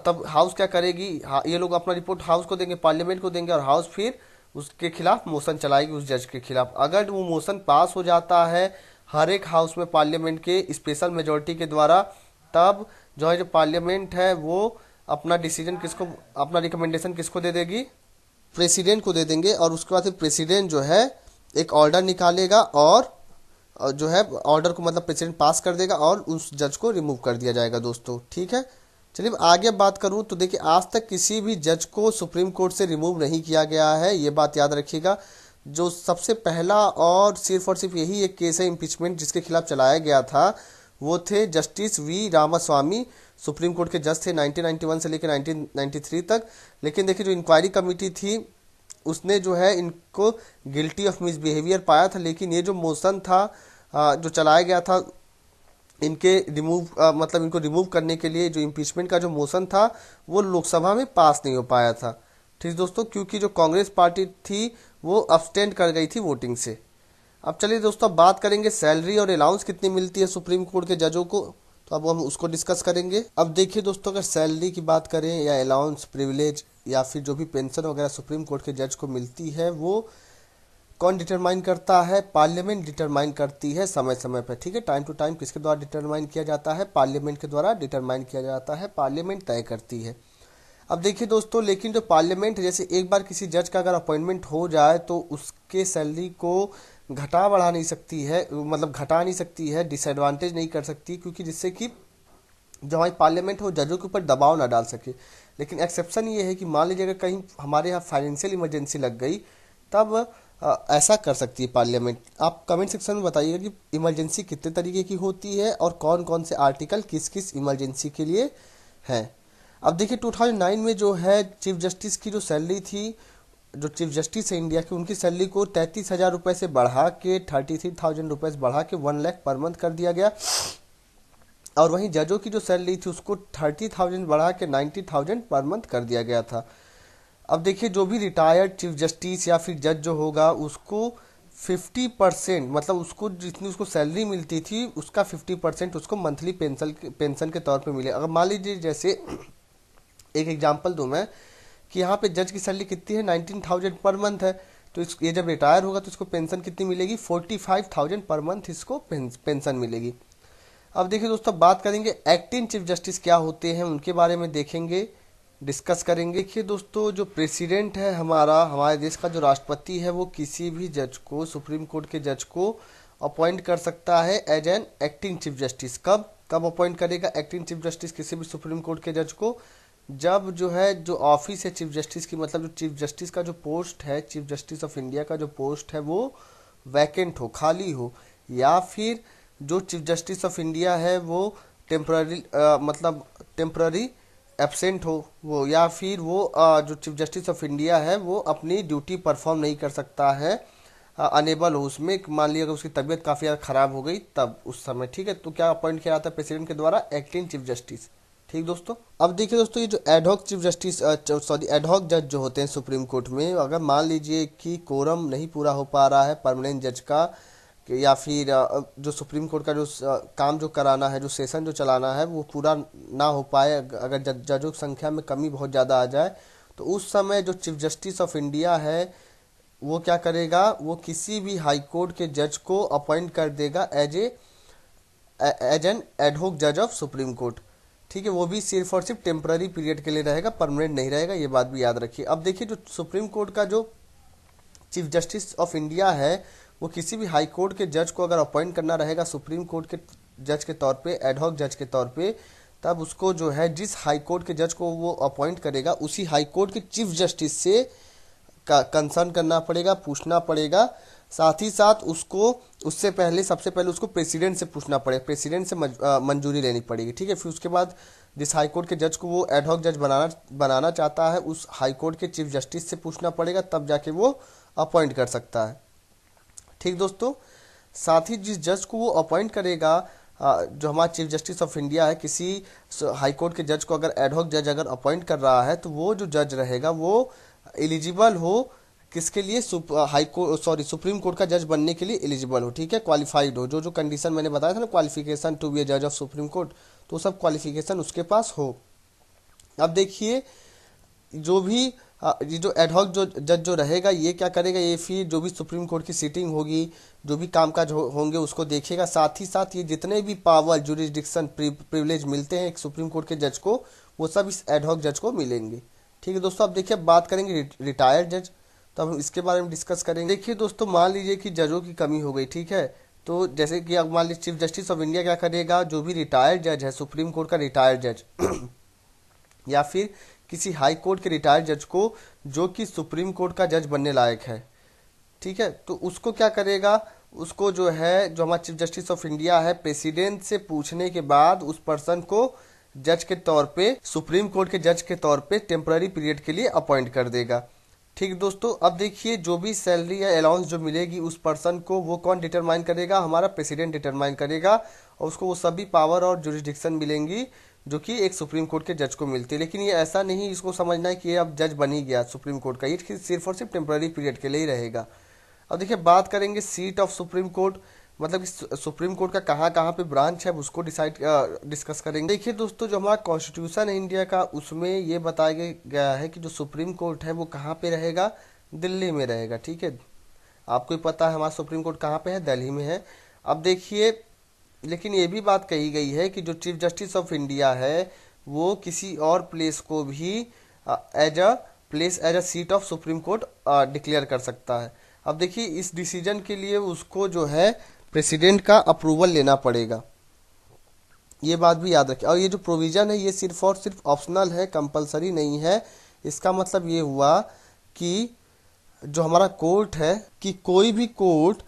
तब हाउस क्या करेगी, ये लोग अपना रिपोर्ट हाउस को देंगे, पार्लियामेंट को देंगे, और हाउस फिर उसके खिलाफ मोशन चलाएगी उस जज के खिलाफ। अगर वो मोशन पास हो जाता है हर एक हाउस में पार्लियामेंट के स्पेशल मेजोरिटी के द्वारा, तब जो है जो पार्लियामेंट है वो अपना डिसीजन किसको, अपना रिकमेंडेशन किसको दे देगी, प्रेसिडेंट को दे देंगे। और उसके बाद फिर प्रेसिडेंट जो है एक ऑर्डर निकालेगा, और जो है ऑर्डर को मतलब प्रेसिडेंट पास कर देगा और उस जज को रिमूव कर दिया जाएगा दोस्तों। ठीक है, चलिए आगे बात करूं तो देखिए आज तक किसी भी जज को सुप्रीम कोर्ट से रिमूव नहीं किया गया है, ये बात याद रखिएगा। जो सबसे पहला और सिर्फ यही एक केस है इम्पीचमेंट जिसके खिलाफ चलाया गया था, वो थे justice V Ramaswamy, supreme court के जज थे 1991 से लेकर 1993 तक। लेकिन देखिए जो इंक्वायरी कमेटी थी उसने जो है इनको गिल्टी ऑफ मिसबिहेवियर पाया था, लेकिन ये जो मोशन था जो चलाया गया था इनके मतलब इनको रिमूव करने के लिए, जो इम्पीचमेंट का जो मोशन था वो लोकसभा में पास नहीं हो पाया था। ठीक दोस्तों, क्योंकि जो कांग्रेस पार्टी थी वो अब्सटेंड कर गई थी वोटिंग से। अब चलिए दोस्तों अब बात करेंगे सैलरी और अलाउंस कितनी मिलती है सुप्रीम कोर्ट के जजों को, तो अब हम उसको डिस्कस करेंगे। अब देखिए दोस्तों, अगर सैलरी की बात करें या अलाउंस, प्रिविलेज या फिर जो भी पेंशन वगैरह सुप्रीम कोर्ट के जज को मिलती है, वो कौन डिटरमाइन करता है, पार्लियामेंट डिटरमाइन करती है समय समय पर। ठीक है, टाइम टू टाइम किसके द्वारा डिटरमाइन किया जाता है, पार्लियामेंट के द्वारा डिटरमाइन किया जाता है, पार्लियामेंट तय करती है। अब देखिए दोस्तों, लेकिन जो पार्लियामेंट जैसे एक बार किसी जज का अगर अपॉइंटमेंट हो जाए तो उसके सैलरी को घटा बढ़ा नहीं सकती है, मतलब घटा नहीं सकती है, डिसएडवांटेज नहीं कर सकती, क्योंकि जिससे कि जो हमारी पार्लियामेंट हो जजों के ऊपर दबाव ना डाल सके। लेकिन एक्सेप्शन ये है कि मान लीजिए अगर कहीं हमारे यहाँ फाइनेंशियल इमरजेंसी लग गई, तब ऐसा कर सकती है पार्लियामेंट। आप कमेंट सेक्शन में बताइएगा कि इमरजेंसी कितने तरीके की होती है और कौन कौन से आर्टिकल किस किस इमरजेंसी के लिए हैं। अब देखिए 2009 में जो है चीफ जस्टिस की जो सैलरी थी, जो चीफ जस्टिस है इंडिया की, उनकी सैलरी को 33,000 रुपये से बढ़ा के 33,000 रुपये से बढ़ा के 1 लाख पर मंथ कर दिया गया। और वहीं जजों की जो सैलरी थी उसको 30,000 बढ़ा के 90,000 पर मंथ कर दिया गया था। अब देखिए जो भी रिटायर्ड चीफ जस्टिस या फिर जज जो होगा उसको 50%, मतलब उसको जितनी उसको सैलरी मिलती थी उसका 50% उसको मंथली पेंशन के तौर पे मिले। अगर मान लीजिए जैसे एक एग्जांपल दूं मैं कि यहाँ पे जज की सैलरी कितनी है, 19,000 पर मंथ है, तो ये जब रिटायर होगा तो इसको पेंशन कितनी मिलेगी, 45,000 पर मंथ इसको पेंशन मिलेगी। अब देखिए दोस्तों बात करेंगे एक्टिंग चीफ जस्टिस क्या होते हैं, उनके बारे में देखेंगे, डिस्कस करेंगे। देखिए दोस्तों जो प्रेसिडेंट है हमारे देश का जो राष्ट्रपति है वो किसी भी जज को, सुप्रीम कोर्ट के जज को अपॉइंट कर सकता है as an acting chief justice. कब कब अपॉइंट करेगा एक्टिंग चीफ जस्टिस किसी भी सुप्रीम कोर्ट के जज को, जब जो है जो ऑफिस है चीफ जस्टिस की, मतलब जो चीफ जस्टिस का जो पोस्ट है, चीफ जस्टिस ऑफ इंडिया का जो पोस्ट है वो वैकेंट हो, खाली हो, या फिर जो चीफ जस्टिस ऑफ इंडिया है वो टेम्पररी मतलब टेम्पररी एब्सेंट हो वो, या फिर वो जो चीफ जस्टिस ऑफ इंडिया है वो अपनी ड्यूटी परफॉर्म नहीं कर सकता है, अनेबल हो उसमें, मान लिया अगर उसकी तबीयत काफ़ी ज़्यादा खराब हो गई तब उस समय, ठीक है, तो क्या अपॉइंट किया जाता है प्रेसिडेंट के द्वारा, एक्टिंग चीफ जस्टिस। ठीक दोस्तों, अब देखिए दोस्तों ये जो ad hoc chief justice sorry ad hoc जज जो होते हैं सुप्रीम कोर्ट में, अगर मान लीजिए कि कोरम नहीं पूरा हो पा रहा है परमानेंट जज का, या फिर जो सुप्रीम कोर्ट का जो काम जो कराना है, जो सेशन जो चलाना है वो पूरा ना हो पाए, अगर जजों की संख्या में कमी बहुत ज़्यादा आ जाए, तो उस समय जो चीफ जस्टिस ऑफ इंडिया है वो क्या करेगा, वो किसी भी हाई कोर्ट के जज को अपॉइंट कर देगा एज एन एडहॉक जज ऑफ सुप्रीम कोर्ट। ठीक है, वो भी सिर्फ और सिर्फ टेम्पररी पीरियड के लिए रहेगा, परमानेंट नहीं रहेगा, ये बात भी याद रखिए। अब देखिए जो सुप्रीम कोर्ट का जो चीफ जस्टिस ऑफ इंडिया है वो किसी भी हाई कोर्ट के जज को अगर अपॉइंट करना रहेगा सुप्रीम कोर्ट के जज के तौर पे, एडहॉक जज के तौर पे, तब उसको जो है जिस हाई कोर्ट के जज को वो अपॉइंट करेगा उसी हाई कोर्ट के चीफ जस्टिस से का कंसर्न करना पड़ेगा, पूछना पड़ेगा, साथ ही साथ उसको उससे पहले सबसे पहले उसको प्रेसिडेंट से पूछना पड़ेगा, प्रेसिडेंट से मंजूरी लेनी पड़ेगी। ठीक है, फिर उसके बाद जिस हाई कोर्ट के जज को वो एडहॉक जज बनाना चाहता है उस हाई कोर्ट के चीफ जस्टिस से पूछना पड़ेगा, तब जाके वो अपॉइंट कर सकता है। ठीक दोस्तों, साथ ही जिस जज को वो अपॉइंट करेगा, जो हमारा चीफ जस्टिस ऑफ इंडिया है, किसी हाई कोर्ट के जज को अगर एडहॉक जज अगर अपॉइंट कर रहा है तो वो जो जज रहेगा वो एलिजिबल हो किसके लिए, high court sorry supreme Court का जज बनने के लिए एलिजिबल हो। ठीक है, क्वालिफाइड हो, जो जो कंडीशन मैंने बताया था ना, क्वालिफिकेशन टू बी ए जज ऑफ सुप्रीम कोर्ट, तो सब क्वालिफिकेशन उसके पास हो। अब देखिए जो भी ये जो एडहॉक जो जज जो रहेगा ये क्या करेगा, ये फिर जो भी सुप्रीम कोर्ट की सीटिंग होगी, जो भी कामकाज होंगे उसको देखेगा, साथ ही साथ ये जितने भी पावर जुरिस्डिक्शन प्रिविलेज मिलते हैं एक सुप्रीम कोर्ट के जज को, वो सब इस एडहॉक जज को मिलेंगे। ठीक है दोस्तों, अब देखिए बात करेंगे रिटायर्ड जज, तो हम इसके बारे में डिस्कस करेंगे। देखिए दोस्तों मान लीजिए कि जजों की कमी हो गई, ठीक है, तो जैसे कि अब मान लीजिए चीफ जस्टिस ऑफ इंडिया क्या करेगा, जो भी रिटायर्ड जज है सुप्रीम कोर्ट का रिटायर्ड जज या फिर किसी हाई कोर्ट के रिटायर्ड जज को जो कि सुप्रीम कोर्ट का जज बनने लायक है, ठीक है, तो उसको क्या करेगा, उसको जो है जो हमारा चीफ जस्टिस ऑफ इंडिया है प्रेसिडेंट से पूछने के बाद उस पर्सन को जज के तौर पे, सुप्रीम कोर्ट के जज के तौर पे टेम्पररी पीरियड के लिए अपॉइंट कर देगा। ठीक दोस्तों, अब देखिए जो भी सैलरी या अलाउंस जो मिलेगी उस पर्सन को वो कौन डिटरमाइन करेगा, हमारा प्रेसिडेंट डिटरमाइन करेगा, और उसको वो सभी पावर और जुरिस्डिक्शन मिलेंगी जो कि एक सुप्रीम कोर्ट के जज को मिलती है। लेकिन ये ऐसा नहीं इसको समझना है कि ये अब जज बन ही गया सुप्रीम कोर्ट का, ये सिर्फ और सिर्फ टेम्पररी पीरियड के लिए ही रहेगा। अब देखिए बात करेंगे सीट ऑफ सुप्रीम कोर्ट, मतलब कि सुप्रीम कोर्ट का कहाँ कहाँ पे ब्रांच है उसको डिस्कस करेंगे। देखिए दोस्तों जो हमारा कॉन्स्टिट्यूशन है इंडिया का उसमें ये बताया गया है कि जो सुप्रीम कोर्ट है वो कहाँ पे रहेगा, दिल्ली में रहेगा। ठीक है, आपको ही पता है हमारा सुप्रीम कोर्ट कहाँ पे है, दिल्ली में है। अब देखिए लेकिन ये भी बात कही गई है कि जो चीफ जस्टिस ऑफ इंडिया है वो किसी और प्लेस को भी as a seat of supreme court declare कर सकता है। अब देखिए इस डिसीजन के लिए उसको जो है प्रेसिडेंट का अप्रूवल लेना पड़ेगा, ये बात भी याद रखें। और ये जो प्रोविजन है ये सिर्फ और सिर्फ ऑप्शनल है, कंपलसरी नहीं है। इसका मतलब ये हुआ कि जो हमारा कोर्ट है कि कोई भी कोर्ट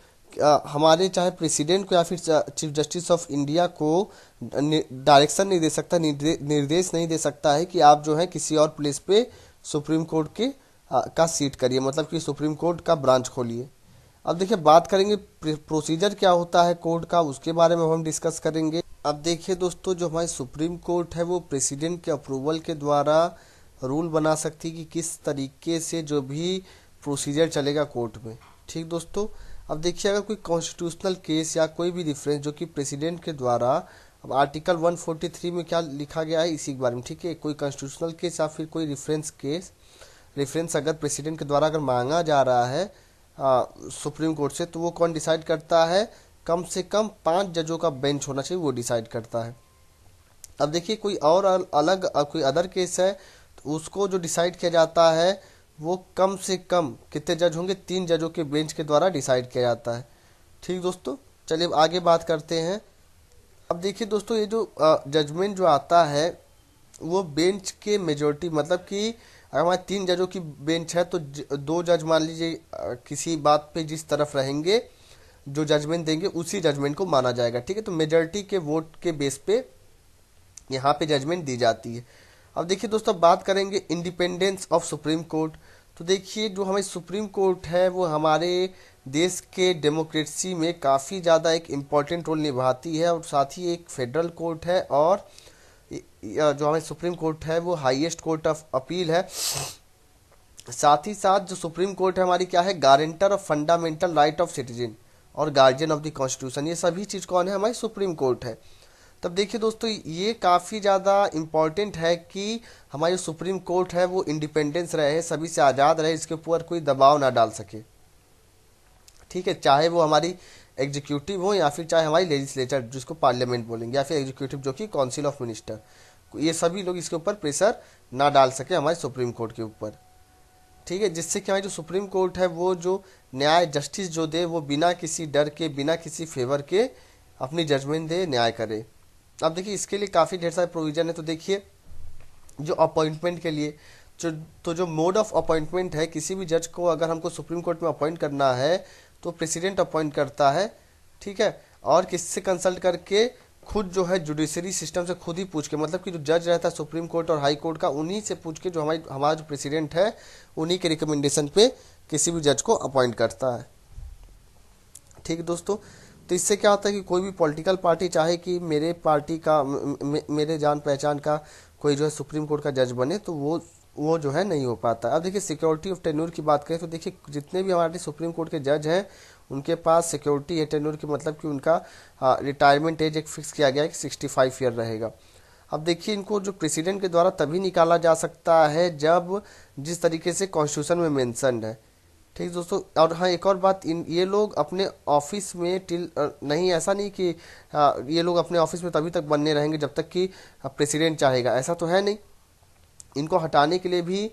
हमारे चाहे प्रेसिडेंट को या फिर चीफ जस्टिस ऑफ इंडिया को डायरेक्शन नहीं दे सकता, निर्देश नहीं दे सकता है कि आप जो है किसी और प्लेस पे सुप्रीम कोर्ट के का सीट करिए, मतलब कि सुप्रीम कोर्ट का ब्रांच खोलिए। अब देखिए बात करेंगे प्रोसीजर क्या होता है कोर्ट का, उसके बारे में हम डिस्कस करेंगे। अब देखिए दोस्तों जो हमारी सुप्रीम कोर्ट है वो प्रेसिडेंट के अप्रूवल के द्वारा रूल बना सकती है कि किस तरीके से जो भी प्रोसीजर चलेगा कोर्ट में। ठीक दोस्तों, अब देखिए अगर कोई कॉन्स्टिट्यूशनल केस या कोई भी रेफरेंस जो कि प्रेसिडेंट के द्वारा, अब आर्टिकल 143 में क्या लिखा गया है इसी के बारे में, ठीक है, कोई कॉन्स्टिट्यूशनल केस या फिर कोई रेफरेंस अगर प्रेसिडेंट के द्वारा अगर मांगा जा रहा है सुप्रीम कोर्ट से, तो वो कौन डिसाइड करता है, कम से कम 5 जजों का बेंच होना चाहिए, वो डिसाइड करता है। अब देखिए कोई और अलग कोई अदर केस है तो उसको जो डिसाइड किया जाता है वो कम से कम कितने जज होंगे, 3 जजों के बेंच के द्वारा डिसाइड किया जाता है। ठीक दोस्तों, चलिए अब आगे बात करते हैं। अब देखिए दोस्तों, ये जो जजमेंट जो आता है वो बेंच के मेजोरिटी, मतलब कि अगर हमारे 3 जजों की बेंच है तो 2 जज मान लीजिए किसी बात पे जिस तरफ रहेंगे जो जजमेंट देंगे उसी जजमेंट को माना जाएगा। ठीक है, तो मेजोरिटी के वोट के बेस पे यहाँ पे जजमेंट दी जाती है। अब देखिए दोस्तों, अब बात करेंगे इंडिपेंडेंस ऑफ सुप्रीम कोर्ट। तो देखिए जो हमारी सुप्रीम कोर्ट है वो हमारे देश के डेमोक्रेसी में काफ़ी ज़्यादा एक इम्पॉर्टेंट रोल निभाती है, और साथ ही एक फेडरल कोर्ट है, और जो हमारी सुप्रीम कोर्ट है वो हाईएस्ट कोर्ट ऑफ अपील है। साथ ही साथ जो सुप्रीम कोर्ट है हमारी क्या है, guarantor of fundamental right of citizen और गार्जियन ऑफ द कॉन्स्टिट्यूशन। ये सभी चीज़ कौन है, हमारी सुप्रीम कोर्ट है। तब देखिए दोस्तों, ये काफ़ी ज़्यादा इम्पॉर्टेंट है कि हमारी सुप्रीम कोर्ट है वो इंडिपेंडेंस रहे, सभी से आज़ाद रहे, इसके ऊपर कोई दबाव ना डाल सके। ठीक है, चाहे वो हमारी एग्जीक्यूटिव हो या फिर चाहे हमारी लेजिस्लेचर जिसको पार्लियामेंट बोलेंगे, या फिर एग्जीक्यूटिव जो कि काउंसिल ऑफ मिनिस्टर, ये सभी लोग इसके ऊपर प्रेशर ना डाल सके हमारे सुप्रीम कोर्ट के ऊपर। ठीक है, जिससे कि हमारी जो सुप्रीम कोर्ट है वो जो न्याय जस्टिस जो दे वो बिना किसी डर के, बिना किसी फेवर के अपनी जजमेंट दे, न्याय करे। अब देखिए इसके लिए काफ़ी ढेर सारे प्रोविजन है। तो देखिए जो अपॉइंटमेंट के लिए जो मोड ऑफ अपॉइंटमेंट है, किसी भी जज को अगर हमको सुप्रीम कोर्ट में अपॉइंट करना है तो प्रेसिडेंट अपॉइंट करता है। ठीक है, और किससे कंसल्ट करके, खुद जो है जुडिशरी सिस्टम से खुद ही पूछ के, मतलब कि जो जज रहता है सुप्रीम कोर्ट और हाई कोर्ट का, उन्हीं से पूछ के, जो हमारा जो प्रेसिडेंट है उन्हीं के रिकमेंडेशन पे किसी भी जज को अपॉइंट करता है। ठीक है दोस्तों, तो इससे क्या होता है कि कोई भी पॉलिटिकल पार्टी चाहे कि मेरे पार्टी का मेरे जान पहचान का कोई जो है सुप्रीम कोर्ट का जज बने, तो वो जो है नहीं हो पाता। अब देखिए सिक्योरिटी ऑफ टेन्योर की बात करें तो देखिए जितने भी हमारे सुप्रीम कोर्ट के जज हैं उनके पास सिक्योरिटी है टेन्योर की, मतलब कि उनका रिटायरमेंट एज एक फिक्स किया गया है कि 65 ईयर रहेगा। अब देखिए इनको जो प्रेसिडेंट के द्वारा तभी निकाला जा सकता है जब जिस तरीके से कॉन्स्टिट्यूशन में मेंशन्ड है। ठीक दोस्तों, और हाँ एक और बात, ये लोग अपने ऑफिस में नहीं, ऐसा नहीं कि ये लोग अपने ऑफिस में तभी तक बनने रहेंगे जब तक कि प्रेसिडेंट चाहेगा, ऐसा तो है नहीं। इनको हटाने के लिए भी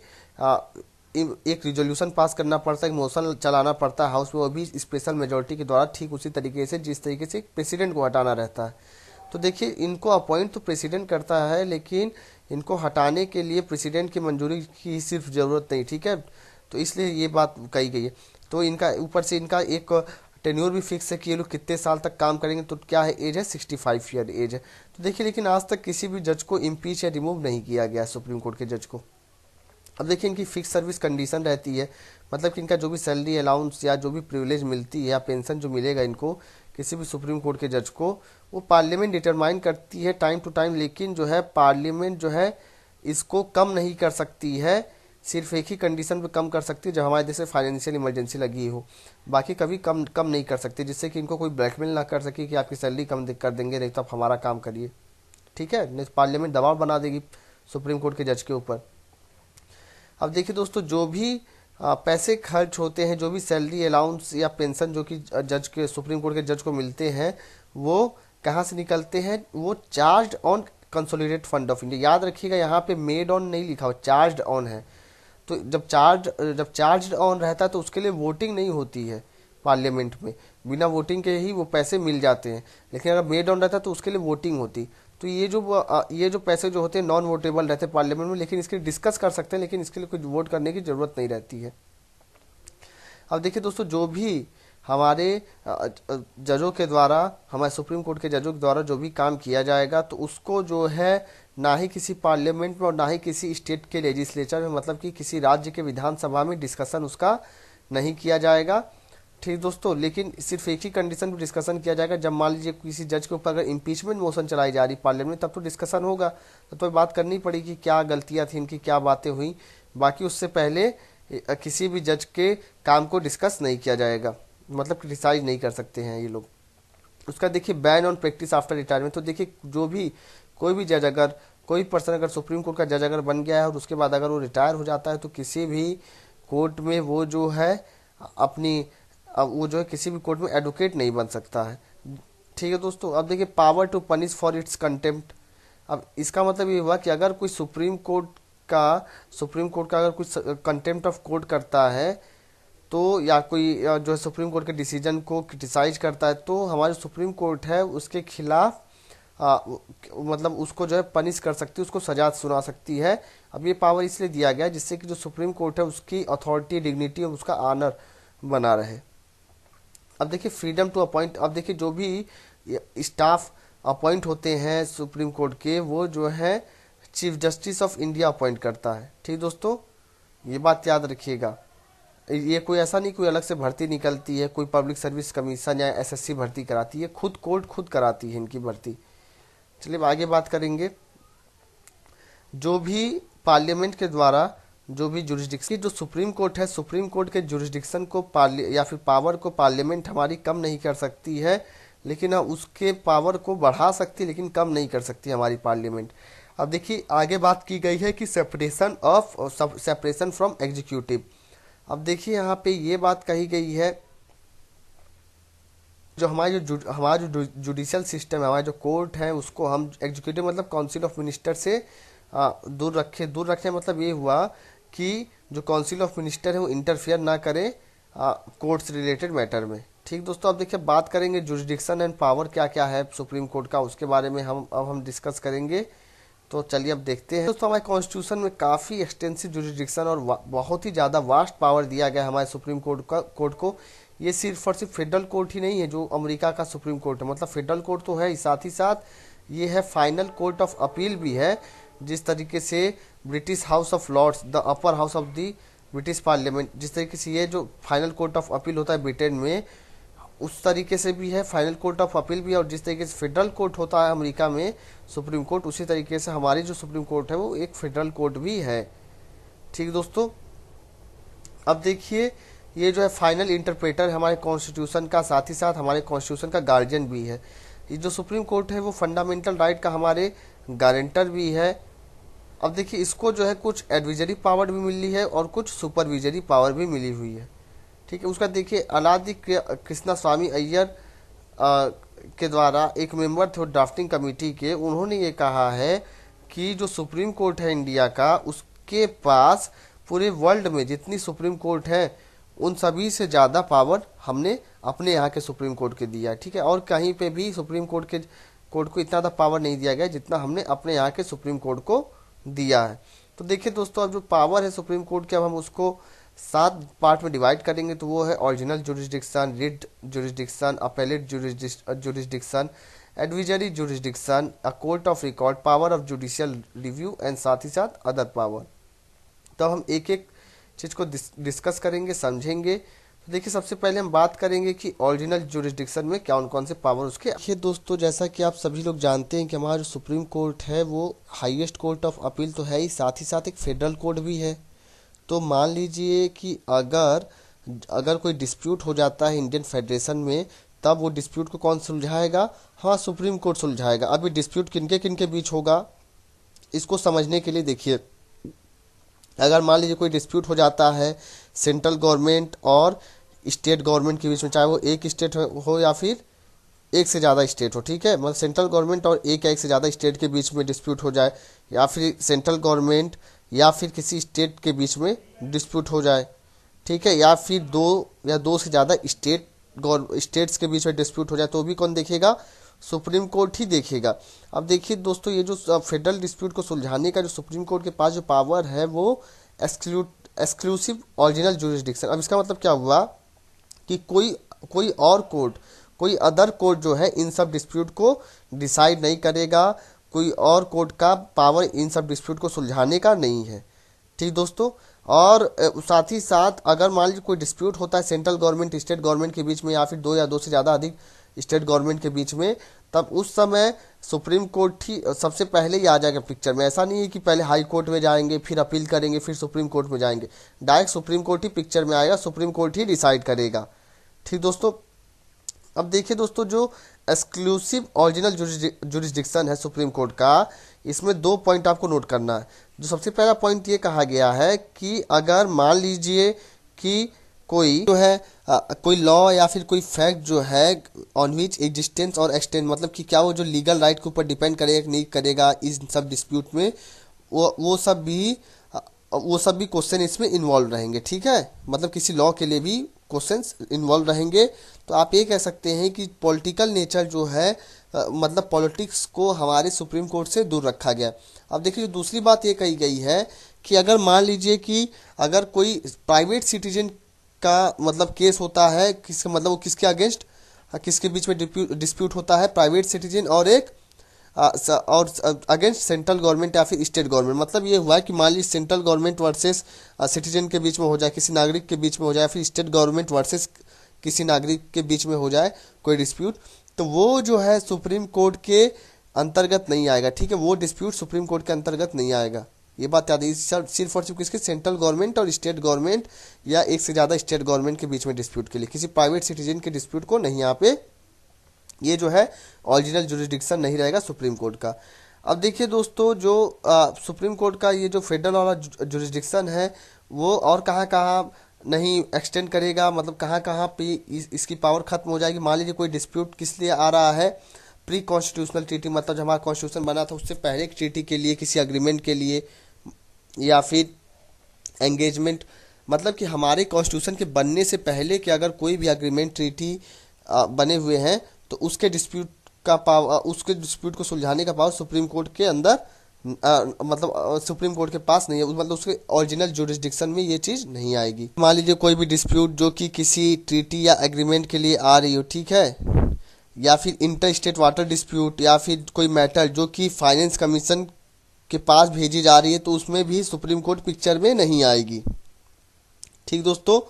एक रिजोल्यूशन पास करना पड़ता है, एक मोशन चलाना पड़ता है हाउस में, वो भी स्पेशल मेजोरिटी के द्वारा, ठीक उसी तरीके से जिस तरीके से प्रेसिडेंट को हटाना रहता है। तो देखिए इनको अपॉइंट तो प्रेसिडेंट करता है, लेकिन इनको हटाने के लिए प्रेसिडेंट की मंजूरी की सिर्फ ज़रूरत नहीं। ठीक है, तो इसलिए ये बात कही गई है। तो इनका ऊपर से इनका एक टेन्योर भी फिक्स है कि ये लोग कितने साल तक काम करेंगे। तो क्या है, एज है 65 ईयर एज है। तो देखिए लेकिन आज तक किसी भी जज को इम्पीच या रिमूव नहीं किया गया सुप्रीम कोर्ट के जज को। अब देखिए इनकी फिक्स सर्विस कंडीशन रहती है, मतलब कि इनका जो भी सैलरी अलाउंस या जो भी प्रिविलेज मिलती है या पेंशन जो मिलेगा इनको किसी भी सुप्रीम कोर्ट के जज को, वो पार्लियामेंट डिटरमाइन करती है टाइम टू टाइम, लेकिन जो है पार्लियामेंट जो है इसको कम नहीं कर सकती है, सिर्फ एक ही कंडीशन पे कम कर सकती है जब हमारे देश में फाइनेंशियल इमरजेंसी लगी हो, बाकी कभी कम नहीं कर सकती, जिससे कि इनको कोई ब्लैकमेल ना कर सके कि आपकी सैलरी कम कर देंगे, नहीं तो आप हमारा काम करिए। ठीक है, नहीं तो पार्लियामेंट दबाव बना देगी सुप्रीम कोर्ट के जज के ऊपर। अब देखिए दोस्तों, जो भी पैसे खर्च होते हैं, जो भी सैलरी अलाउंस या पेंशन जो कि जज के सुप्रीम कोर्ट के जज को मिलते हैं, वो कहाँ से निकलते हैं, वो charge on consolidated fund of India. याद रखिएगा यहाँ पे मेड ऑन नहीं लिखा हो, चार्ज ऑन है। तो जब चार्ज ऑन रहता है तो उसके लिए वोटिंग नहीं होती है पार्लियामेंट में, बिना वोटिंग के ही वो पैसे मिल जाते हैं। लेकिन अगर मेड ऑन रहता है तो उसके लिए वोटिंग होती। तो ये जो पैसे जो होते हैं नॉन वोटेबल रहते हैं पार्लियामेंट में, लेकिन इसके लिए डिस्कस कर सकते हैं, लेकिन इसके लिए कुछ वोट करने की जरूरत नहीं रहती है। अब देखिए दोस्तों, जो भी हमारे जजों के द्वारा, हमारे सुप्रीम कोर्ट के जजों के द्वारा जो भी काम किया जाएगा, तो उसको जो है ना ही किसी पार्लियामेंट में और ना ही किसी स्टेट के लेजिस्लेचर में, मतलब कि किसी राज्य के विधानसभा में डिस्कशन उसका नहीं किया जाएगा। ठीक दोस्तों, लेकिन सिर्फ एक ही कंडीशन पर डिस्कशन किया जाएगा, जब मान लीजिए किसी जज के ऊपर अगर इम्पीचमेंट मोशन चलाई जा रही पार्लियामेंट में, तब तो डिस्कशन होगा, तो बात करनी पड़ेगी क्या गलतियां थी इनकी, क्या बातें हुई। बाकी उससे पहले किसी भी जज के काम को डिस्कस नहीं किया जाएगा, मतलब क्रिटिसाइज नहीं कर सकते हैं ये लोग। उसका देखिए ban on practice after retirement. तो देखिए जो भी कोई भी जज अगर कोई पर्सन अगर सुप्रीम कोर्ट का जज अगर बन गया है और उसके बाद अगर वो रिटायर हो जाता है, तो किसी भी कोर्ट में वो जो है अपनी वो जो है किसी भी कोर्ट में एडवोकेट नहीं बन सकता है। ठीक है दोस्तों, अब देखिए power to punish for its contempt. अब इसका मतलब ये हुआ कि अगर कोई सुप्रीम कोर्ट का अगर कुछ कंटेम्प्ट ऑफ कोर्ट करता है, तो या कोई जो है सुप्रीम कोर्ट के डिसीजन को क्रिटिसाइज करता है, तो हमारी सुप्रीम कोर्ट है उसके खिलाफ मतलब उसको जो है पनिश कर सकती है, उसको सजा सुना सकती है। अब ये पावर इसलिए दिया गया है जिससे कि जो सुप्रीम कोर्ट है उसकी अथॉरिटी, डिग्निटी और उसका ऑनर बना रहे। अब देखिए फ्रीडम टू अपॉइंट। अब देखिए जो भी स्टाफ अपॉइंट होते हैं सुप्रीम कोर्ट के, वो जो है chief justice of India appoint करता है। ठीक दोस्तों, ये बात याद रखिएगा। ये कोई ऐसा नहीं कोई अलग से भर्ती निकलती है, कोई पब्लिक सर्विस कमीशन या एसएससी भर्ती कराती है, खुद कोर्ट खुद कराती है इनकी भर्ती। चलिए अब आगे बात करेंगे। जो भी पार्लियामेंट के द्वारा जो भी जुरिस्डिक्शन, जो सुप्रीम कोर्ट है, सुप्रीम कोर्ट के जुरिस्डिक्शन को या फिर पावर को पार्लियामेंट हमारी कम नहीं कर सकती है, लेकिन उसके पावर को बढ़ा सकती है, लेकिन कम नहीं कर सकती हमारी पार्लियामेंट। अब देखिए आगे बात की गई है कि सेपरेशन फ्रॉम एग्जीक्यूटिव। अब देखिए यहाँ पे ये बात कही गई है, जो हमारा जो जुडिशियल सिस्टम है, हमारा जो कोर्ट है, उसको हम एग्जीक्यूटिव मतलब काउंसिल ऑफ मिनिस्टर से दूर रखें मतलब ये हुआ कि जो काउंसिल ऑफ मिनिस्टर है वो इंटरफियर ना करे कोर्ट से रिलेटेड मैटर में। ठीक दोस्तों, अब देखिए बात करेंगे जुरिस्डिक्शन एंड पावर क्या क्या है सुप्रीम कोर्ट का, उसके बारे में हम डिस्कस करेंगे। तो चलिए अब देखते हैं दोस्तों, हमारे कॉन्स्टिट्यूशन में काफ़ी एक्सटेंसिव जुरिस्डिक्शन और बहुत ही ज़्यादा वास्ट पावर दिया गया हमारे सुप्रीम कोर्ट को। ये सिर्फ और सिर्फ फेडरल कोर्ट ही नहीं है जो अमेरिका का सुप्रीम कोर्ट है, मतलब फेडरल कोर्ट तो है ही, साथ ही साथ ये है फाइनल कोर्ट ऑफ अपील भी है। जिस तरीके से British House of Lords, the upper house of the British parliament, जिस तरीके से ये जो फाइनल कोर्ट ऑफ अपील होता है ब्रिटेन में, उस तरीके से भी है फाइनल कोर्ट ऑफ अपील भी है। और जिस तरीके से फेडरल कोर्ट होता है अमेरिका में सुप्रीम कोर्ट, उसी तरीके से हमारी जो सुप्रीम कोर्ट है वो एक फेडरल कोर्ट भी है। ठीक दोस्तों, अब देखिए ये जो है फाइनल इंटरप्रेटर हमारे कॉन्स्टिट्यूशन का, साथ ही साथ हमारे कॉन्स्टिट्यूशन का गार्जियन भी है। ये जो सुप्रीम कोर्ट है वो फंडामेंटल राइट का हमारे गारंटर भी है। अब देखिए इसको जो है कुछ एडविजरी पावर भी मिली है और कुछ सुपरविजरी पावर भी मिली हुई है। ठीक है, उसका देखिए अलादी कृष्णा स्वामी अय्यर के द्वारा एक मेंबर थे ड्राफ्टिंग कमेटी के, उन्होंने ये कहा है कि जो सुप्रीम कोर्ट है इंडिया का, उसके पास पूरे वर्ल्ड में जितनी सुप्रीम कोर्ट है उन सभी से ज़्यादा पावर हमने अपने यहाँ के सुप्रीम कोर्ट के दिया है। ठीक है, और कहीं पे भी सुप्रीम कोर्ट को इतना ज़्यादा पावर नहीं दिया गया जितना हमने अपने यहाँ के सुप्रीम कोर्ट को दिया है। तो देखिए दोस्तों, अब जो पावर है सुप्रीम कोर्ट के, अब हम उसको 7 पार्ट में डिवाइड करेंगे। तो वो है original jurisdiction, writ jurisdiction, appellate jurisdiction, advisory jurisdiction, a court of record, power of judicial review and साथ ही साथ अदर पावर। तो हम एक एक चीज़ को डिस्कस करेंगे, समझेंगे। तो देखिए सबसे पहले हम बात करेंगे कि ओरिजिनल जुरिस्डिक्शन में कौन से पावर उसके। देखिए दोस्तों, जैसा कि आप सभी लोग जानते हैं कि हमारा जो सुप्रीम कोर्ट है वो हाईएस्ट कोर्ट ऑफ अपील तो है ही, साथ ही साथ एक फेडरल कोर्ट भी है। तो मान लीजिए कि अगर कोई डिस्प्यूट हो जाता है इंडियन फेडरेशन में, तब वो डिस्प्यूट को कौन सुलझाएगा? हाँ, सुप्रीम कोर्ट सुलझाएगा। अभी डिस्प्यूट किनके किनके बीच होगा, इसको समझने के लिए देखिए, अगर मान लीजिए कोई डिस्प्यूट हो जाता है सेंट्रल गवर्नमेंट और स्टेट गवर्नमेंट के बीच में, चाहे वो एक स्टेट हो या फिर एक से ज़्यादा स्टेट हो। ठीक है, मतलब सेंट्रल गवर्नमेंट और एक से ज़्यादा स्टेट के बीच में डिस्प्यूट हो जाए, या फिर सेंट्रल गवर्नमेंट या फिर किसी स्टेट के बीच में डिस्प्यूट हो जाए। ठीक है, या फिर दो से ज़्यादा स्टेट्स के बीच में डिस्प्यूट हो जाए, तो भी कौन देखेगा? सुप्रीम कोर्ट ही देखेगा। अब देखिए दोस्तों, ये जो फेडरल डिस्प्यूट को सुलझाने का जो सुप्रीम कोर्ट के पास जो पावर है वो एक्सक्लूसिव ओरिजिनल जुरिस्डिक्शन। अब इसका मतलब क्या हुआ कि कोई और कोर्ट, कोई अदर कोर्ट जो है इन सब डिस्प्यूट को डिसाइड नहीं करेगा, कोई और कोर्ट का पावर इन सब डिस्प्यूट को सुलझाने का नहीं है। ठीक दोस्तों, और साथ ही साथ अगर मान लीजिए कोई डिस्प्यूट होता है सेंट्रल गवर्नमेंट स्टेट गवर्नमेंट के बीच में, या फिर दो या दो से ज़्यादा अधिक स्टेट गवर्नमेंट के बीच में, तब उस समय सुप्रीम कोर्ट ही सबसे पहले ही आ जाएगा पिक्चर में। ऐसा नहीं है कि पहले हाई कोर्ट में जाएंगे, फिर अपील करेंगे, फिर सुप्रीम कोर्ट में जाएंगे। डायरेक्ट सुप्रीम कोर्ट ही पिक्चर में आएगा, सुप्रीम कोर्ट ही डिसाइड करेगा। ठीक दोस्तों, अब देखिए दोस्तों, जो एक्सक्लूसिव ओरिजिनल जुरिस्डिक्शन है सुप्रीम कोर्ट का, इसमें दो पॉइंट आपको नोट करना है। जो सबसे पहला पॉइंट ये कहा गया है कि अगर मान लीजिए कि कोई जो है कोई लॉ या फिर कोई फैक्ट जो है ऑन विच एग्जिस्टेंस और एक्सटेंड, मतलब कि क्या वो जो लीगल राइट के ऊपर डिपेंड करेगा नहीं करेगा इस सब डिस्प्यूट में, वो सब भी क्वेश्चन इसमें इन्वॉल्व रहेंगे। ठीक है, मतलब किसी लॉ के लिए भी क्वेश्चंस इन्वॉल्व रहेंगे। तो आप ये कह सकते हैं कि पॉलिटिकल नेचर जो है मतलब पॉलिटिक्स को हमारे सुप्रीम कोर्ट से दूर रखा गया। अब देखिए, जो दूसरी बात ये कही गई है कि अगर मान लीजिए कि अगर कोई प्राइवेट सिटीजन का मतलब केस होता है, किसके मतलब वो किसके अगेंस्ट, किसके बीच में डिस्प्यूट होता है, प्राइवेट सिटीजन और एक और अगेंस्ट सेंट्रल गवर्नमेंट या फिर स्टेट गवर्नमेंट। मतलब ये हुआ कि मान लीजिए सेंट्रल गवर्नमेंट वर्सेस सिटीजन के बीच में हो जाए, किसी नागरिक के बीच में हो जाए, फिर स्टेट गवर्नमेंट वर्सेस किसी नागरिक के बीच में हो जाए कोई डिस्प्यूट, तो वो जो है सुप्रीम कोर्ट के अंतर्गत नहीं आएगा। ठीक है, वो डिस्प्यूट सुप्रीम कोर्ट के अंतर्गत नहीं आएगा। ये बात याद है, सिर्फ और सिर्फ किसके, सेंट्रल गवर्नमेंट और स्टेट गवर्नमेंट या एक से ज़्यादा स्टेट गवर्नमेंट के बीच में डिस्प्यूट के लिए, किसी प्राइवेट सिटीजन के डिस्प्यूट को नहीं, यहाँ पे ये जो है ओरिजिनल जुरिस्डिक्शन नहीं रहेगा सुप्रीम कोर्ट का। अब देखिए दोस्तों, जो सुप्रीम कोर्ट का ये जो फेडरल वाला जुरिस्डिक्शन है, वो और कहाँ कहाँ नहीं एक्सटेंड करेगा, मतलब कहाँ कहाँ पे इसकी पावर खत्म हो जाएगी। मान लीजिए कोई डिस्प्यूट किस लिए आ रहा है, प्री कॉन्स्टिट्यूशनल ट्रीटी, मतलब जब हमारा कॉन्स्टिट्यूशन बना था उससे पहले एक ट्रीटी के लिए, किसी अग्रीमेंट के लिए, या फिर एंगेजमेंट, मतलब कि हमारे कॉन्स्टिट्यूशन के बनने से पहले कि अगर कोई भी अग्रीमेंट ट्रीटी बने हुए हैं, तो उसके डिस्प्यूट का पावर, उसके डिस्प्यूट को सुलझाने का पावर सुप्रीम कोर्ट के अंदर मतलब सुप्रीम कोर्ट के पास नहीं है, मतलब उसके ओरिजिनल जुरिस्डिक्शन में ये चीज़ नहीं आएगी। मान लीजिए कोई भी डिस्प्यूट जो कि किसी ट्रीटी या एग्रीमेंट के लिए आ रही हो, ठीक है, या फिर इंटर स्टेट वाटर डिस्प्यूट, या फिर कोई मैटर जो कि फाइनेंस कमीशन के पास भेजी जा रही है, तो उसमें भी सुप्रीम कोर्ट पिक्चर में नहीं आएगी। ठीक दोस्तों,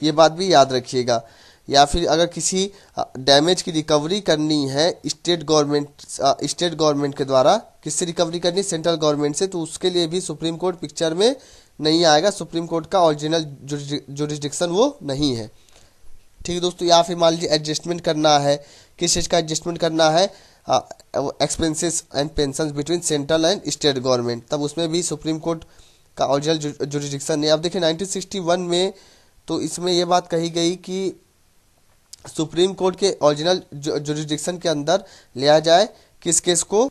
ये बात भी याद रखिएगा। या फिर अगर किसी डैमेज की रिकवरी करनी है स्टेट गवर्नमेंट के द्वारा, किससे रिकवरी करनी है, सेंट्रल गवर्नमेंट से, तो उसके लिए भी सुप्रीम कोर्ट पिक्चर में नहीं आएगा। सुप्रीम कोर्ट का ओरिजिनल जुरिस्डिक्शन वो नहीं है। ठीक है दोस्तों, या फिर मान लीजिए एडजस्टमेंट करना है, किस चीज़ का एडजस्टमेंट करना है, expenses and pension between central and state government, तब उसमें भी सुप्रीम कोर्ट का ओरिजिनल जुरिस्डिक्शन नहीं। अब देखिए 1961 में तो इसमें यह बात कही गई कि सुप्रीम कोर्ट के ओरिजिनल जुरिस्डिक्शन के अंदर लिया जाए किस केस को,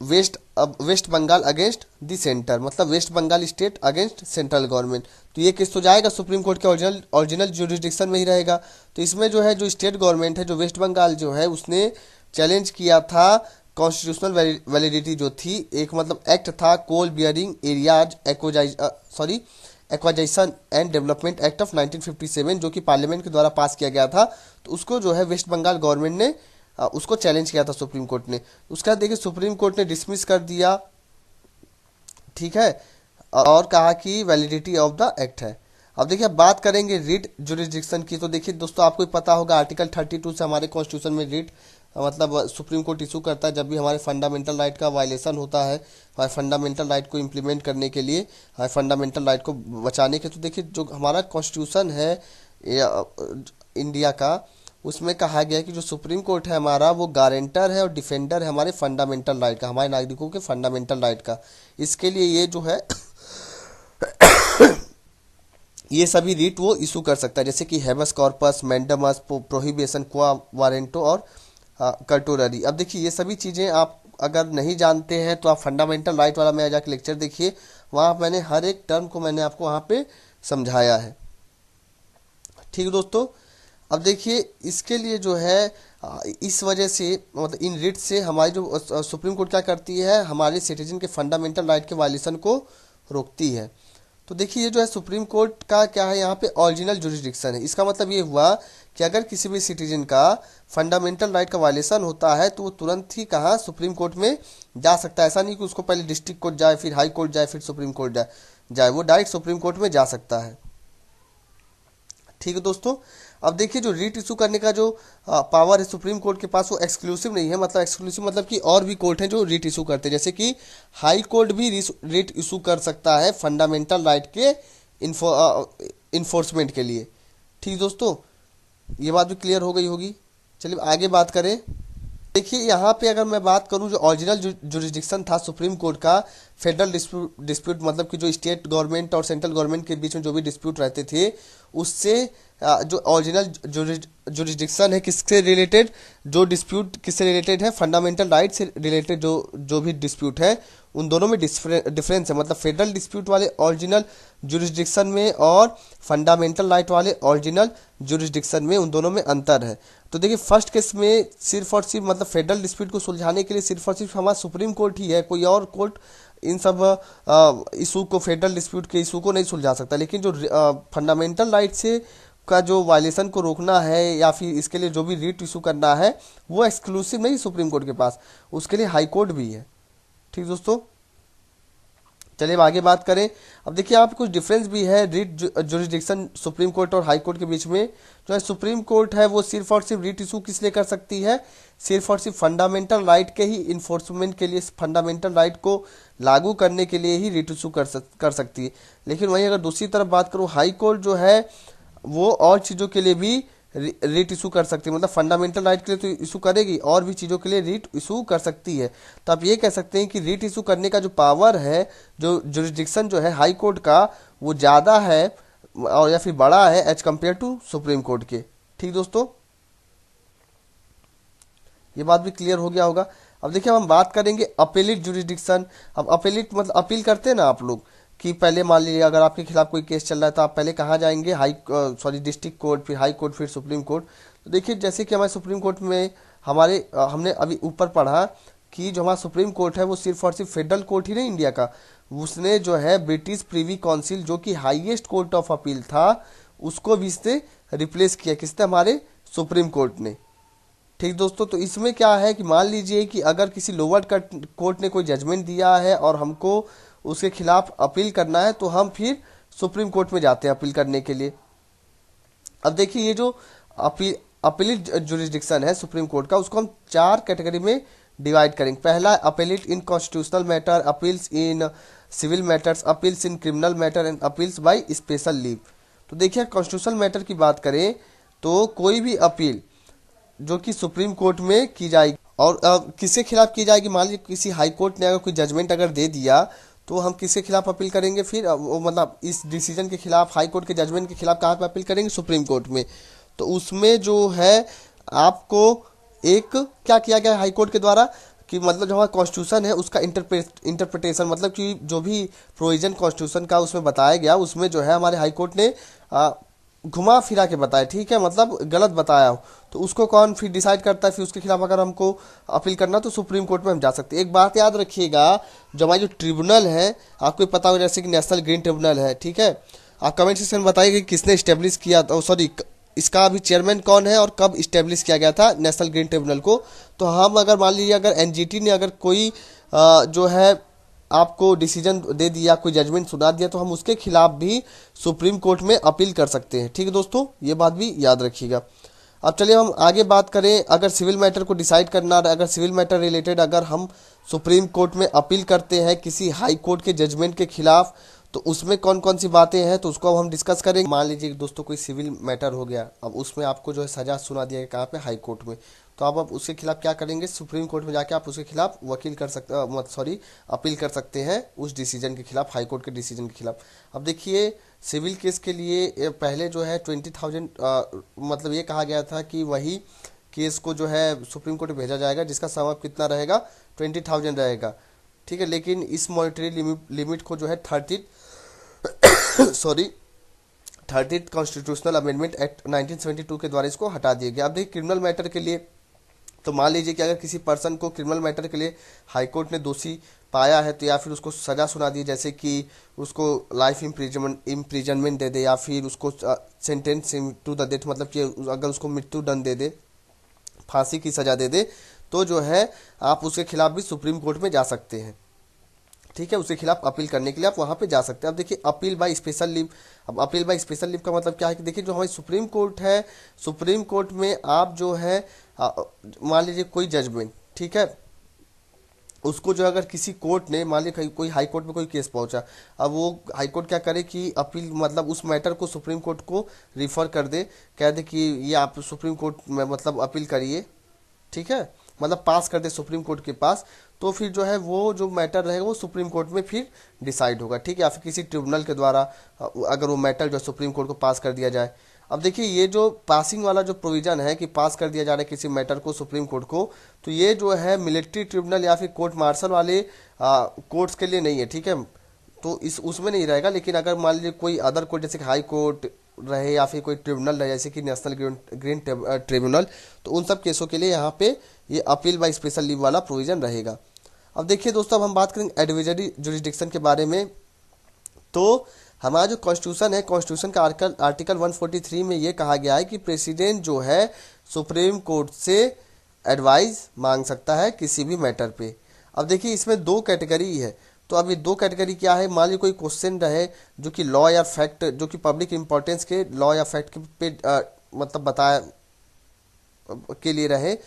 West Bengal against the centre, मतलब West Bengal state against central government. तो ये केस तो जाएगा सुप्रीम कोर्ट के ओरिजिनल जुरिस्डिक्शन में ही रहेगा। तो इसमें जो है जो स्टेट गवर्नमेंट है, जो वेस्ट बंगाल जो है, उसने चैलेंज किया था कॉन्स्टिट्यूशनल वैलिडिटी जो थी, एक मतलब एक्ट था coal bearing areas acquisition and development act of 1957, जो कि पार्लियामेंट के द्वारा पास किया गया था। तो उसको जो है वेस्ट बंगाल गवर्नमेंट ने उसको चैलेंज किया था सुप्रीम कोर्ट ने। उसका देखिए सुप्रीम कोर्ट ने डिसमिस कर दिया, ठीक है, और कहा कि वैलिडिटी ऑफ द एक्ट है। अब देखिए, अब बात करेंगे रिट जुरिस्डिक्शन की। तो देखिए दोस्तों, आपको पता होगा आर्टिकल 32 से हमारे कॉन्स्टिट्यूशन में रिट मतलब सुप्रीम कोर्ट इशू करता है जब भी हमारे फंडामेंटल राइट का वायलेशन होता है, हमारे फंडामेंटल राइट को इम्प्लीमेंट करने के लिए, हमारे फंडामेंटल राइट को बचाने के। तो देखिए, जो हमारा कॉन्स्टिट्यूशन है इंडिया का, उसमें कहा गया है कि जो सुप्रीम कोर्ट है हमारा, वो गारंटर है और डिफेंडर है हमारे फंडामेंटल राइट का, हमारे नागरिकों के फंडामेंटल राइट का। इसके लिए ये जो है ये सभी रीट वो इशू कर सकता है, जैसे कि हेबस कॉर्पस, मैंडमस, प्रोहिबिशन, क्वा वारंटो और कर्टोररी। अब देखिए, ये सभी चीज़ें आप अगर नहीं जानते हैं तो आप फंडामेंटल राइट वाला में जाके लेक्चर देखिए, वहाँ मैंने हर एक टर्म को मैंने आपको वहाँ पे समझाया है। ठीक है दोस्तों, अब देखिए इसके लिए जो है इस वजह से मतलब इन रिट से हमारी जो सुप्रीम कोर्ट क्या करती है, हमारे सिटीजन के फंडामेंटल राइट के वायलेशन को रोकती है। तो देखिए, ये जो है सुप्रीम कोर्ट का क्या है, यहाँ पे ओरिजिनल जुरिस्डिक्शन है। इसका मतलब ये हुआ कि अगर किसी भी सिटीजन का फंडामेंटल राइट का वायलेशन होता है तो वो तुरंत ही कहाँ, सुप्रीम कोर्ट में जा सकता है। ऐसा नहीं कि उसको पहले डिस्ट्रिक्ट कोर्ट जाए, फिर हाई कोर्ट जाए, फिर सुप्रीम कोर्ट जाए। जाए, वो डायरेक्ट सुप्रीम कोर्ट में जा सकता है। ठीक है दोस्तों, अब देखिए जो रीट इशू करने का जो पावर है सुप्रीम कोर्ट के पास, वो एक्सक्लूसिव नहीं है। मतलब एक्सक्लूसिव मतलब कि और भी कोर्ट हैं जो रीट इशू करते हैं, जैसे कि हाई कोर्ट भी रीट इशू कर सकता है फंडामेंटल राइट के इन्फोर्समेंट के लिए। ठीक दोस्तों, ये बात भी क्लियर हो गई होगी। चलिए आगे बात करें। देखिए यहाँ पे अगर मैं बात करूँ, जो ओरिजिनल जुरिस्डिक्शन था सुप्रीम कोर्ट का, फेडरल डिस्प्यूट मतलब कि जो स्टेट गवर्नमेंट और सेंट्रल गवर्नमेंट के बीच में जो भी डिस्प्यूट रहते थे, उससे जो ओरिजिनल जुरिस्डिक्शन है किससे रिलेटेड, जो डिस्प्यूट किससे रिलेटेड है, फंडामेंटल राइट से रिलेटेड जो जो भी डिस्प्यूट है, उन दोनों में डिफरेंस है। मतलब फेडरल डिस्प्यूट वाले ओरिजिनल जुरिस्डिक्शन में और फंडामेंटल राइट वाले ओरिजिनल जुरिस्डिक्शन में, उन दोनों में अंतर है। तो देखिए फर्स्ट केस में सिर्फ और सिर्फ मतलब फेडरल डिस्प्यूट को सुलझाने के लिए सिर्फ और सिर्फ हमारा सुप्रीम कोर्ट ही है, कोई और कोर्ट इन सब इशू को, फेडरल डिस्प्यूट के इशू को नहीं सुलझा सकता। लेकिन जो फंडामेंटल राइट से का जो वायलेशन को रोकना है या फिर इसके लिए जो भी रीट इशू करना है, वो एक्सक्लूसिव नहीं सुप्रीम कोर्ट के पास, उसके लिए हाई कोर्ट भी है। ठीक दोस्तों, चलिए अब आगे बात करें। अब देखिए यहाँ पे कुछ डिफरेंस भी है रीट जुरिस्डिक्शन सुप्रीम कोर्ट और हाई कोर्ट के बीच में। जो है सुप्रीम कोर्ट है वो सिर्फ और सिर्फ रीट इशू किस लिए कर सकती है, सिर्फ और सिर्फ फंडामेंटल राइट के ही इन्फोर्समेंट के लिए, फंडामेंटल राइट को लागू करने के लिए ही रीट इशू कर सकती है। लेकिन वहीं अगर दूसरी तरफ बात करूँ, हाई कोर्ट जो है वो और चीज़ों के लिए भी रीट इशू कर सकती है। मतलब फंडामेंटल राइट के लिए तो इशू करेगी, और भी चीज़ों के लिए रीट इशू कर सकती है। तो आप ये कह सकते हैं कि रीट इशू करने का जो पावर है, जो जुरिस्डिक्शन जो है हाई कोर्ट का, वो ज़्यादा है और या फिर बड़ा है as compare to supreme court के। ठीक दोस्तों, ये बात भी क्लियर हो गया होगा। अब देखिए हम बात करेंगे अपीलिट जुरिस्डिक्शन। अब अपीलिट मतलब अपील करते हैं ना आप लोग, कि पहले मान लीजिए अगर आपके खिलाफ कोई केस चल रहा है तो आप पहले कहाँ जाएंगे, डिस्ट्रिक्ट कोर्ट, फिर हाई कोर्ट, फिर सुप्रीम कोर्ट। तो देखिए जैसे कि हमारे सुप्रीम कोर्ट में हमने अभी ऊपर पढ़ा कि जो हमारा सुप्रीम कोर्ट है वो सिर्फ और सिर्फ फेडरल कोर्ट ही नहीं इंडिया का, उसने जो है ब्रिटिश प्रीवी काउंसिल जो कि हाईएस्ट कोर्ट ऑफ अपील था, उसको भी इसने रिप्लेस किया, किसने, हमारे सुप्रीम कोर्ट ने। ठीक दोस्तों, तो इसमें क्या है कि मान लीजिए कि अगर किसी लोअर कोर्ट ने कोई जजमेंट दिया है और हमको उसके खिलाफ अपील करना है, तो हम फिर सुप्रीम कोर्ट में जाते हैं अपील करने के लिए। अब देखिए ये जो अपीलिट जुरिस्डिक्शन है सुप्रीम कोर्ट का, उसको हम 4 कैटेगरी में डिवाइड करेंगे। पहला appellate in constitutional matter, appeals in civil matters, appeals in criminal matter and appeals by special leave. तो देखिए कॉन्स्टिट्यूशनल मैटर की बात करें तो कोई भी अपील जो कि सुप्रीम कोर्ट में की जाएगी और किसके खिलाफ की जाएगी, मान लीजिए किसी हाई कोर्ट ने अगर कोई जजमेंट अगर दे दिया, तो हम किसके खिलाफ अपील करेंगे फिर, मतलब इस डिसीजन के खिलाफ, हाई कोर्ट के जजमेंट के खिलाफ कहाँ पे अपील करेंगे, सुप्रीम कोर्ट में। तो उसमें जो है आपको एक क्या किया गया हाई कोर्ट के द्वारा, कि मतलब जो हमारा कॉन्स्टिट्यूशन है उसका इंटरप्रिटेशन, मतलब कि जो भी प्रोविजन कॉन्स्टिट्यूशन का उसमें बताया गया, उसमें जो है हमारे हाई कोर्ट ने घुमा फिरा के बताया, ठीक है, मतलब गलत बताया हो, तो उसको कौन फिर डिसाइड करता है, फिर उसके खिलाफ अगर हमको अपील करना तो सुप्रीम कोर्ट में हम जा सकते हैं। एक बात याद रखिएगा, जो हमारी जो ट्रिब्यूनल है, आपको पता होगा जैसे कि नेशनल ग्रीन ट्रिब्यूनल है, ठीक है, आप कमेंट सेक्शन में बताइए कि किसने इस्टेब्लिश किया था, सॉरी इसका अभी चेयरमैन कौन है और कब इस्टेब्लिश किया गया था नेशनल ग्रीन ट्रिब्यूनल को। तो हम अगर मान लीजिए अगर एनजीटी ने अगर कोई जो है आपको डिसीजन दे दिया, कोई जजमेंट सुना दिया, तो हम उसके खिलाफ भी सुप्रीम कोर्ट में अपील कर सकते हैं। ठीक है दोस्तों, ये बात भी याद रखिएगा। अब चलिए हम आगे बात करें, अगर सिविल मैटर को डिसाइड करना, अगर सिविल मैटर रिलेटेड अगर हम सुप्रीम कोर्ट में अपील करते हैं किसी हाई कोर्ट के जजमेंट के खिलाफ, तो उसमें कौन कौन सी बातें हैं, तो उसको अब हम डिस्कस करेंगे। मान लीजिए दोस्तों कोई सिविल मैटर हो गया, अब उसमें आपको जो है सजा सुना दिया गया, कहाँ पे, हाई कोर्ट में। तो अब उसके खिलाफ क्या करेंगे, सुप्रीम कोर्ट में जाके आप उसके खिलाफ वकील कर सकते अपील कर सकते हैं उस डिसीजन के खिलाफ, हाई कोर्ट के डिसीजन के खिलाफ। अब देखिए सिविल केस के लिए पहले जो है 20,000 मतलब ये कहा गया था कि वही केस को जो है सुप्रीम कोर्ट में भेजा जाएगा जिसका सम कितना रहेगा, 20,000 रहेगा, ठीक है। लेकिन इस मॉनेटरी लिमिट को जो है 30th कॉन्स्टिट्यूशनल अमेंडमेंट एक्ट 1972 के द्वारा इसको हटा दिया गया। अब देखिए क्रिमिनल मैटर के लिए, तो मान लीजिए कि अगर किसी पर्सन को क्रिमिनल मैटर के लिए हाई कोर्ट ने दोषी पाया है, तो या फिर उसको सज़ा सुना दी, जैसे कि उसको लाइफ इम्प्रिजनमेंट दे दे, या फिर उसको सेंटेंस टू द डेथ, मतलब कि अगर उसको मृत्यु दंड दे दे, फांसी की सज़ा दे दे, तो जो है आप उसके खिलाफ भी सुप्रीम कोर्ट में जा सकते हैं। ठीक है, उसके खिलाफ अपील करने के लिए आप वहां पे जा सकते हैं। अब देखिए अपील बाय स्पेशल लीव। अब अपील बाय स्पेशल लीव का मतलब क्या है कि देखिए जो हमारी सुप्रीम कोर्ट है, सुप्रीम कोर्ट में आप जो है आ, मान लीजिए कोई जजमेंट, ठीक है, उसको जो अगर किसी कोर्ट ने मान लीजिए कोई हाई कोर्ट में कोई केस पहुंचा, अब वो हाई कोर्ट क्या करे कि अपील मतलब उस मैटर को सुप्रीम कोर्ट को रिफर कर दे, कह दे कि ये आप सुप्रीम कोर्ट में मतलब अपील करिए, ठीक है, मतलब पास कर दे सुप्रीम कोर्ट के पास। तो फिर जो है वो जो मैटर रहेगा वो सुप्रीम कोर्ट में फिर डिसाइड होगा, ठीक है, या फिर किसी ट्रिब्यूनल के द्वारा अगर वो मैटर जो सुप्रीम कोर्ट को पास कर दिया जाए। अब देखिए ये जो पासिंग वाला जो प्रोविजन है कि पास कर दिया जा रहा है किसी मैटर को सुप्रीम कोर्ट को, तो ये जो है मिलिट्री ट्रिब्यूनल या फिर कोर्ट मार्शल वाले कोर्ट्स के लिए नहीं है, ठीक है, तो इस उसमें नहीं रहेगा। लेकिन अगर मान लीजिए कोई अदर कोर्ट जैसे कि हाई कोर्ट रहे या फिर कोई ट्रिब्यूनल रहे जैसे कि नेशनल ग्रीन ट्रिब्यूनल, तो उन सब केसों के लिए यहाँ पे ये अपील बाय स्पेशल लीव वाला प्रोविजन रहेगा। अब देखिए दोस्तों, अब हम बात करेंगे एडवाइजरी जुरिस्डिक्शन के बारे में। तो हमारा जो कॉन्स्टिट्यूशन है, कॉन्स्टिट्यूशन का आर्टिकल 143 में ये कहा गया है कि प्रेसिडेंट जो है सुप्रीम कोर्ट से एडवाइस मांग सकता है किसी भी मैटर पे। अब देखिए इसमें दो कैटेगरी है, तो अब ये दो कैटेगरी क्या है, मान लीजिए कोई क्वेश्चन रहे जो कि लॉ या फैक्ट, जो कि पब्लिक इंपॉर्टेंस के लॉ या फैक्ट पे मतलब बताया के लिए रहे,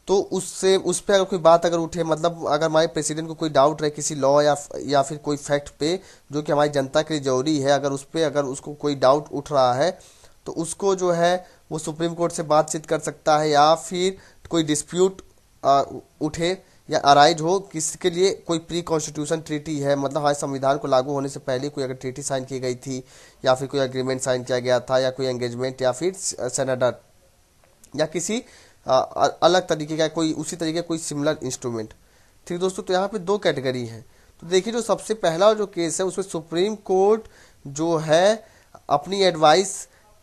तो उससे उस पर अगर कोई बात अगर उठे, मतलब अगर हमारे प्रेसिडेंट को कोई डाउट रहे किसी लॉ या फिर कोई फैक्ट पे जो कि हमारी जनता के लिए जरूरी है, अगर उस पर अगर उसको कोई डाउट उठ रहा है तो उसको जो है वो सुप्रीम कोर्ट से बातचीत कर सकता है, या फिर कोई डिस्प्यूट उठे या अराइज हो किसके लिए, कोई प्री कॉन्स्टिट्यूशन ट्रीटी है, मतलब हमारे संविधान को लागू होने से पहले कोई अगर ट्रीटी साइन की गई थी या फिर कोई एग्रीमेंट साइन किया गया था या कोई एंगेजमेंट या फिर सेनेडर या किसी अलग तरीके का कोई उसी तरीके का कोई सिमिलर इंस्ट्रूमेंट। ठीक दोस्तों, तो यहाँ पे दो कैटेगरी है। तो देखिए जो सबसे पहला जो केस है उसमें सुप्रीम कोर्ट जो है अपनी एडवाइस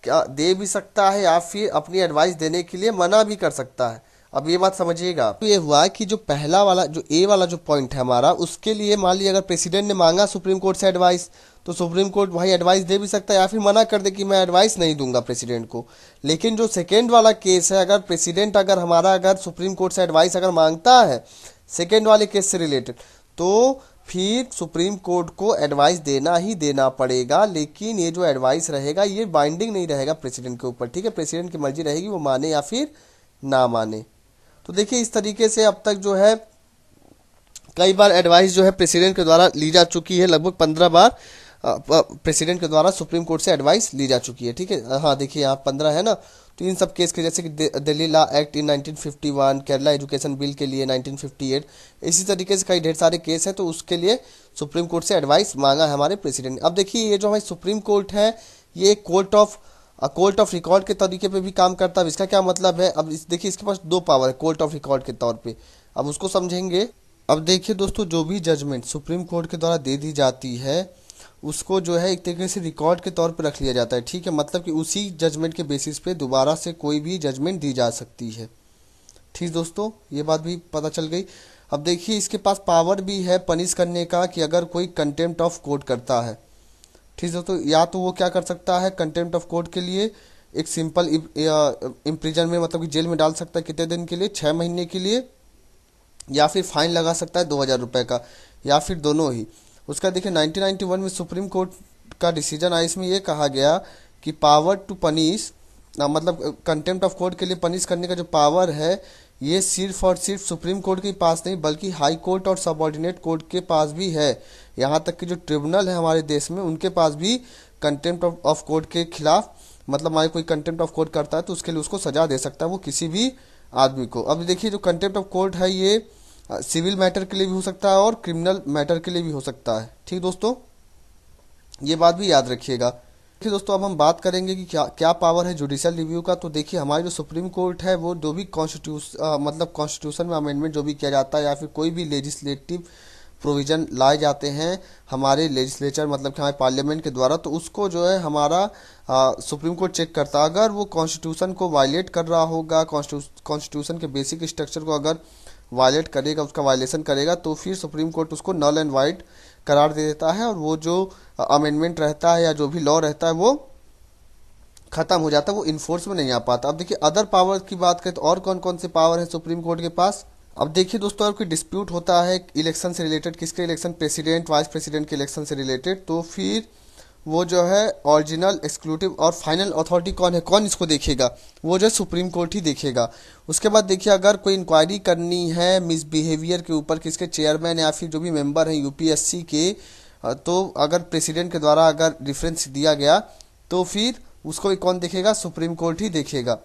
दे भी सकता है या फिर अपनी एडवाइस देने के लिए मना भी कर सकता है। अब ये बात समझिएगा, तो ये हुआ कि जो पहला वाला जो ए वाला जो पॉइंट है हमारा, उसके लिए मान लीजिए अगर प्रेसिडेंट ने मांगा सुप्रीम कोर्ट से एडवाइस, तो सुप्रीम कोर्ट भाई एडवाइस दे भी सकता है या फिर मना कर दे कि मैं एडवाइस नहीं दूंगा प्रेसिडेंट को। लेकिन जो सेकेंड वाला केस है, अगर प्रेसिडेंट अगर हमारा अगर सुप्रीम कोर्ट से एडवाइस अगर मांगता है सेकेंड वाले केस से रिलेटेड, तो फिर सुप्रीम कोर्ट को एडवाइस देना ही देना पड़ेगा। लेकिन ये जो एडवाइस रहेगा ये बाइंडिंग नहीं रहेगा प्रेसिडेंट के ऊपर, ठीक है, प्रेसिडेंट की मर्जी रहेगी वो माने या फिर ना माने। तो देखिए इस तरीके से अब तक जो है कई बार एडवाइस जो है प्रेसिडेंट के द्वारा ली जा चुकी है, लगभग 15 बार प्रेसिडेंट के द्वारा सुप्रीम कोर्ट से एडवाइस ली जा चुकी है, ठीक है। हाँ देखिए यहाँ 15 है ना, तो इन सब केस के जैसे कि Delhi law act in 1951, Kerala education bill के लिए 1958, इसी तरीके से कई ढेर सारे केस हैं, तो उसके लिए सुप्रीम कोर्ट से एडवाइस मांगा है हमारे प्रेसिडेंट। अब देखिए ये जो हमारी सुप्रीम कोर्ट है ये कोर्ट ऑफ रिकॉर्ड के तरीके पे भी काम करता है। इसका क्या मतलब है, अब देखिए इसके पास दो पावर है कोर्ट ऑफ रिकॉर्ड के तौर पे, अब उसको समझेंगे। अब देखिए दोस्तों, जो भी जजमेंट सुप्रीम कोर्ट के द्वारा दे दी जाती है उसको जो है एक तरीके से रिकॉर्ड के तौर पे रख लिया जाता है, ठीक है, मतलब कि उसी जजमेंट के बेसिस पे दोबारा से कोई भी जजमेंट दी जा सकती है। ठीक दोस्तों, ये बात भी पता चल गई। अब देखिए इसके पास पावर भी है पनिश करने का कि अगर कोई कंटेम्प्ट ऑफ कोर्ट करता है, ठीक दोस्तों, या तो वो क्या कर सकता है कंटेम्प्ट ऑफ कोर्ट के लिए एक सिंपल इम्प्रिजन में, मतलब कि जेल में डाल सकता है कितने दिन के लिए, 6 महीने के लिए, या फिर फाइन लगा सकता है 2000 रुपये का, या फिर दोनों ही। उसका देखिए 1991 में सुप्रीम कोर्ट का डिसीजन आया, इसमें यह कहा गया कि पावर टू पनिश, मतलब कंटेम्प्ट ऑफ कोर्ट के लिए पनिश करने का जो पावर है ये सिर्फ और सिर्फ सुप्रीम कोर्ट के पास नहीं बल्कि हाई कोर्ट और सबऑर्डिनेट कोर्ट के पास भी है। यहाँ तक कि जो ट्रिब्यूनल है हमारे देश में उनके पास भी कंटेम्प्ट ऑफ कोर्ट के खिलाफ, मतलब हमारे कोई कंटेम्प्ट ऑफ कोर्ट करता है तो उसके लिए उसको सजा दे सकता है वो किसी भी आदमी को। अब देखिए जो कंटेम्प्ट ऑफ कोर्ट है ये सिविल मैटर के लिए भी हो सकता है और क्रिमिनल मैटर के लिए भी हो सकता है। ठीक दोस्तों, ये बात भी याद रखिएगा। देखिए दोस्तों, अब हम बात करेंगे कि क्या क्या पावर है जुडिशियल रिव्यू का। तो देखिए हमारी जो सुप्रीम कोर्ट है वो जो भी कॉन्स्टिट्यूशन में अमेंडमेंट जो भी किया जाता है या फिर कोई भी लेजिस्लेटिव प्रोविजन लाए जाते हैं हमारे लेजिस्लेचर, मतलब कि हमारे पार्लियामेंट के द्वारा, तो उसको जो है हमारा सुप्रीम कोर्ट चेक करता है। अगर वो कॉन्स्टिट्यूशन को वायलेट कर रहा होगा, कॉन्स्टिट्यूशन के बेसिक स्ट्रक्चर को अगर वायलेट करेगा, उसका वायलेशन करेगा, तो फिर सुप्रीम कोर्ट उसको नल एंड वाइड करार दे देता है और वो जो अमेंडमेंट रहता है या जो भी लॉ रहता है वो खत्म हो जाता है, वो इन्फोर्स में नहीं आ पाता। अब देखिए अदर पावर की बात करें तो और कौन कौन से पावर है सुप्रीम कोर्ट के पास। अब देखिए दोस्तों, अगर कोई डिस्प्यूट होता है इलेक्शन से रिलेटेड, किसके इलेक्शन, प्रेसिडेंट वाइस प्रेसिडेंट के इलेक्शन से रिलेटेड, तो फिर वो जो है ओरिजिनल, एक्सक्लूसिव और फाइनल अथॉरिटी कौन है, कौन इसको देखेगा, वो जो है सुप्रीम कोर्ट ही देखेगा। उसके बाद देखिए, अगर कोई इंक्वायरी करनी है मिसबिहेवियर के ऊपर किसके, चेयरमैन या फिर जो भी मेंबर हैं यूपीएससी के, तो अगर प्रेसिडेंट के द्वारा अगर रेफरेंस दिया गया तो फिर उसको भी कौन देखेगा, सुप्रीम कोर्ट ही देखेगा।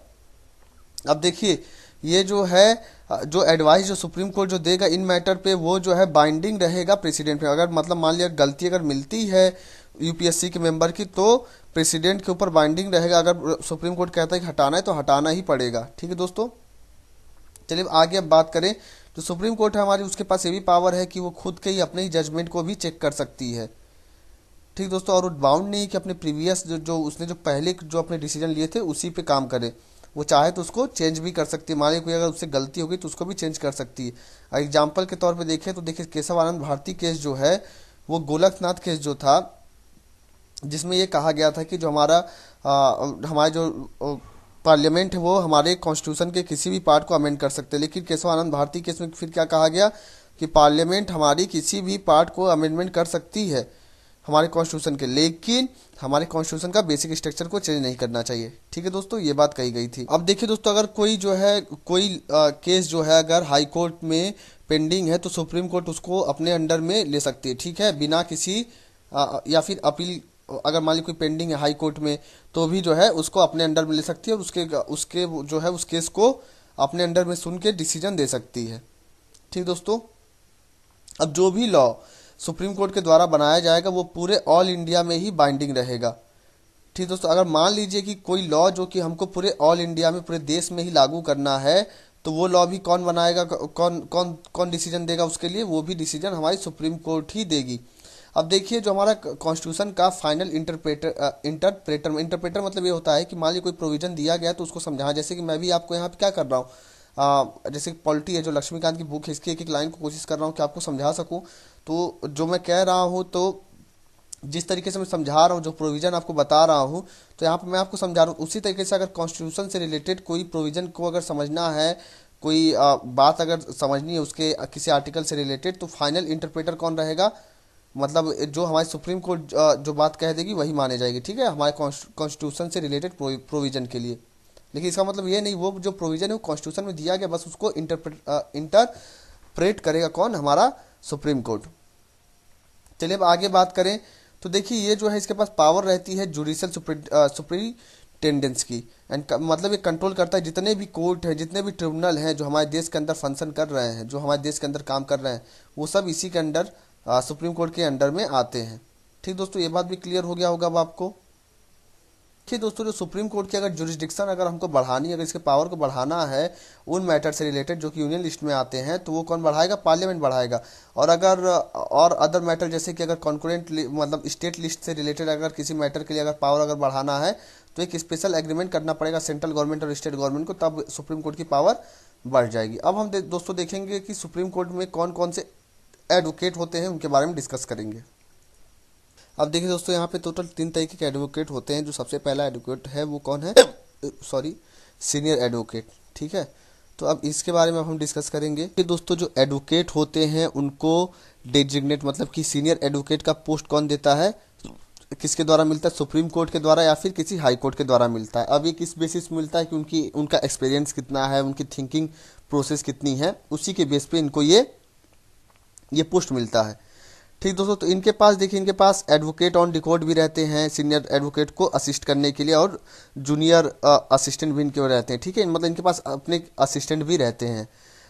अब देखिए, ये जो है जो एडवाइस जो सुप्रीम कोर्ट जो देगा इन मैटर पे, वो जो है बाइंडिंग रहेगा प्रेसिडेंट पे। अगर मतलब मान लिया गलती अगर मिलती है यूपीएससी के मेंबर की, तो प्रेसिडेंट के ऊपर बाइंडिंग रहेगा। अगर सुप्रीम कोर्ट कहता है कि हटाना है तो हटाना ही पड़ेगा। ठीक है दोस्तों, चलिए आगे अब बात करें। जो सुप्रीम कोर्ट है हमारी, उसके पास ये भी पावर है कि वो खुद के ही अपने ही जजमेंट को भी चेक कर सकती है। ठीक दोस्तों, और वो बाउंड नहीं कि अपने प्रीवियस जो उसने जो पहले जो अपने डिसीजन लिए थे उसी पे काम करे। वो चाहे तो उसको चेंज भी कर सकती है। मान लीजिए कोई अगर उससे गलती होगी तो उसको भी चेंज कर सकती है। एग्जाम्पल के तौर पे देखें तो देखिए, केशव आनंद भारती केस जो है, वो गोलकनाथ केस जो था, जिसमें ये कहा गया था कि जो हमारे जो पार्लियामेंट है वो हमारे कॉन्स्टिट्यूशन के किसी भी पार्ट को अमेंड कर सकते हैं। लेकिन केशव आनंद भारती केस में फिर क्या कहा गया कि पार्लियामेंट हमारी किसी भी पार्ट को अमेंडमेंट कर सकती है हमारे कॉन्स्टिट्यूशन के, लेकिन हमारे कॉन्स्टिट्यूशन का बेसिक स्ट्रक्चर को चेंज नहीं करना चाहिए। ठीक है दोस्तों, ये बात कही गई थी। अब देखिए दोस्तों, अगर कोई जो है कोई केस जो है अगर हाई कोर्ट में पेंडिंग है, तो सुप्रीम कोर्ट उसको अपने अंडर में ले सकती है। ठीक है, बिना किसी या फिर अपील, अगर मान ली कोई पेंडिंग है हाई कोर्ट में, तो भी जो है उसको अपने अंडर में ले सकती है और उसके उसके जो है उस केस को अपने अंडर में सुन के डिसीजन दे सकती है। ठीक दोस्तों, अब जो भी लॉ सुप्रीम कोर्ट के द्वारा बनाया जाएगा वो पूरे ऑल इंडिया में ही बाइंडिंग रहेगा। ठीक दोस्तों, अगर मान लीजिए कि कोई लॉ जो कि हमको पूरे ऑल इंडिया में, पूरे देश में ही लागू करना है, तो वो लॉ भी कौन बनाएगा, कौन कौन कौन डिसीजन देगा उसके लिए, वो भी डिसीजन हमारी सुप्रीम कोर्ट ही देगी। अब देखिए, जो हमारा कॉन्स्टिट्यूशन का फाइनल इंटरप्रेटर मतलब ये होता है कि मान लीजिए कोई प्रोविजन दिया गया तो उसको समझा। जैसे कि मैं भी आपको यहाँ पे क्या कर रहा हूँ, जैसे पॉलिटी है जो लक्ष्मीकांत की बुक है, इसकी एक एक लाइन को कोशिश कर रहा हूँ कि आपको समझा सकूँ। तो जो मैं कह रहा हूँ, तो जिस तरीके से मैं समझा रहा हूँ, जो प्रोविजन आपको बता रहा हूँ, तो यहाँ पे मैं आपको समझा रहा हूँ। उसी तरीके से अगर कॉन्स्टिट्यूशन से रिलेटेड कोई प्रोविजन को अगर समझना है, कोई बात अगर समझनी है उसके किसी आर्टिकल से रिलेटेड, तो फाइनल इंटरप्रेटर कौन रहेगा, मतलब जो हमारे सुप्रीम कोर्ट जो बात कह देगी वही माने जाएगी। ठीक है, हमारे कॉन्स्टिट्यूशन से रिलेटेड प्रोविजन के लिए। लेकिन इसका मतलब ये नहीं, वो जो प्रोविजन है वो कॉन्स्टिट्यूशन में दिया गया, बस उसको इंटरप्रेट करेगा कौन, हमारा सुप्रीम कोर्ट। चलिए अब आगे बात करें तो देखिए, ये जो है इसके पास पावर रहती है जुडिशियल सुप्रिटेंडेंस की। एंड मतलब ये कंट्रोल करता है जितने भी कोर्ट हैं, जितने भी ट्रिब्यूनल हैं जो हमारे देश के अंदर फंक्शन कर रहे हैं, जो हमारे देश के अंदर काम कर रहे हैं, वो सब इसी के अंडर, सुप्रीम कोर्ट के अंडर में आते हैं। ठीक दोस्तों, ये बात भी क्लियर हो गया होगा अब आपको। देखिए दोस्तों, जो सुप्रीम कोर्ट की अगर जुरिस्डिक्शन अगर हमको बढ़ानी है, अगर इसके पावर को बढ़ाना है उन मैटर से रिलेटेड जो कि यूनियन लिस्ट में आते हैं, तो वो कौन बढ़ाएगा, पार्लियामेंट बढ़ाएगा। और अगर और अदर मैटर, जैसे कि अगर कॉन्करेंट मतलब स्टेट लिस्ट से रिलेटेड अगर किसी मैटर के लिए अगर पावर अगर बढ़ाना है, तो एक स्पेशल एग्रीमेंट करना पड़ेगा सेंट्रल गवर्नमेंट और स्टेट गवर्नमेंट को, तब सुप्रीम कोर्ट की पावर बढ़ जाएगी। अब हम दोस्तों देखेंगे कि सुप्रीम कोर्ट में कौन कौन से एडवोकेट होते हैं, उनके बारे में डिस्कस करेंगे। अब देखिए दोस्तों, यहाँ पे टोटल 3 तरीके के एडवोकेट होते हैं। जो सबसे पहला एडवोकेट है वो कौन है, सॉरी, सीनियर एडवोकेट। ठीक है, तो अब इसके बारे में हम डिस्कस करेंगे कि दोस्तों जो एडवोकेट होते हैं उनको डेजिग्नेट, मतलब कि सीनियर एडवोकेट का पोस्ट कौन देता है, किसके द्वारा मिलता है, सुप्रीम कोर्ट के द्वारा या फिर किसी हाई कोर्ट के द्वारा मिलता है। अब ये किस बेसिस मिलता है कि उनका एक्सपीरियंस कितना है, उनकी थिंकिंग प्रोसेस कितनी है, उसी के बेस पे इनको ये पोस्ट मिलता है। ठीक दोस्तों, तो इनके पास देखिए, इनके पास एडवोकेट ऑन रिकॉर्ड भी रहते हैं सीनियर एडवोकेट को असिस्ट करने के लिए, और जूनियर असिस्टेंट भी इनके रहते हैं। ठीक है, मतलब इनके पास अपने असिस्टेंट भी रहते हैं।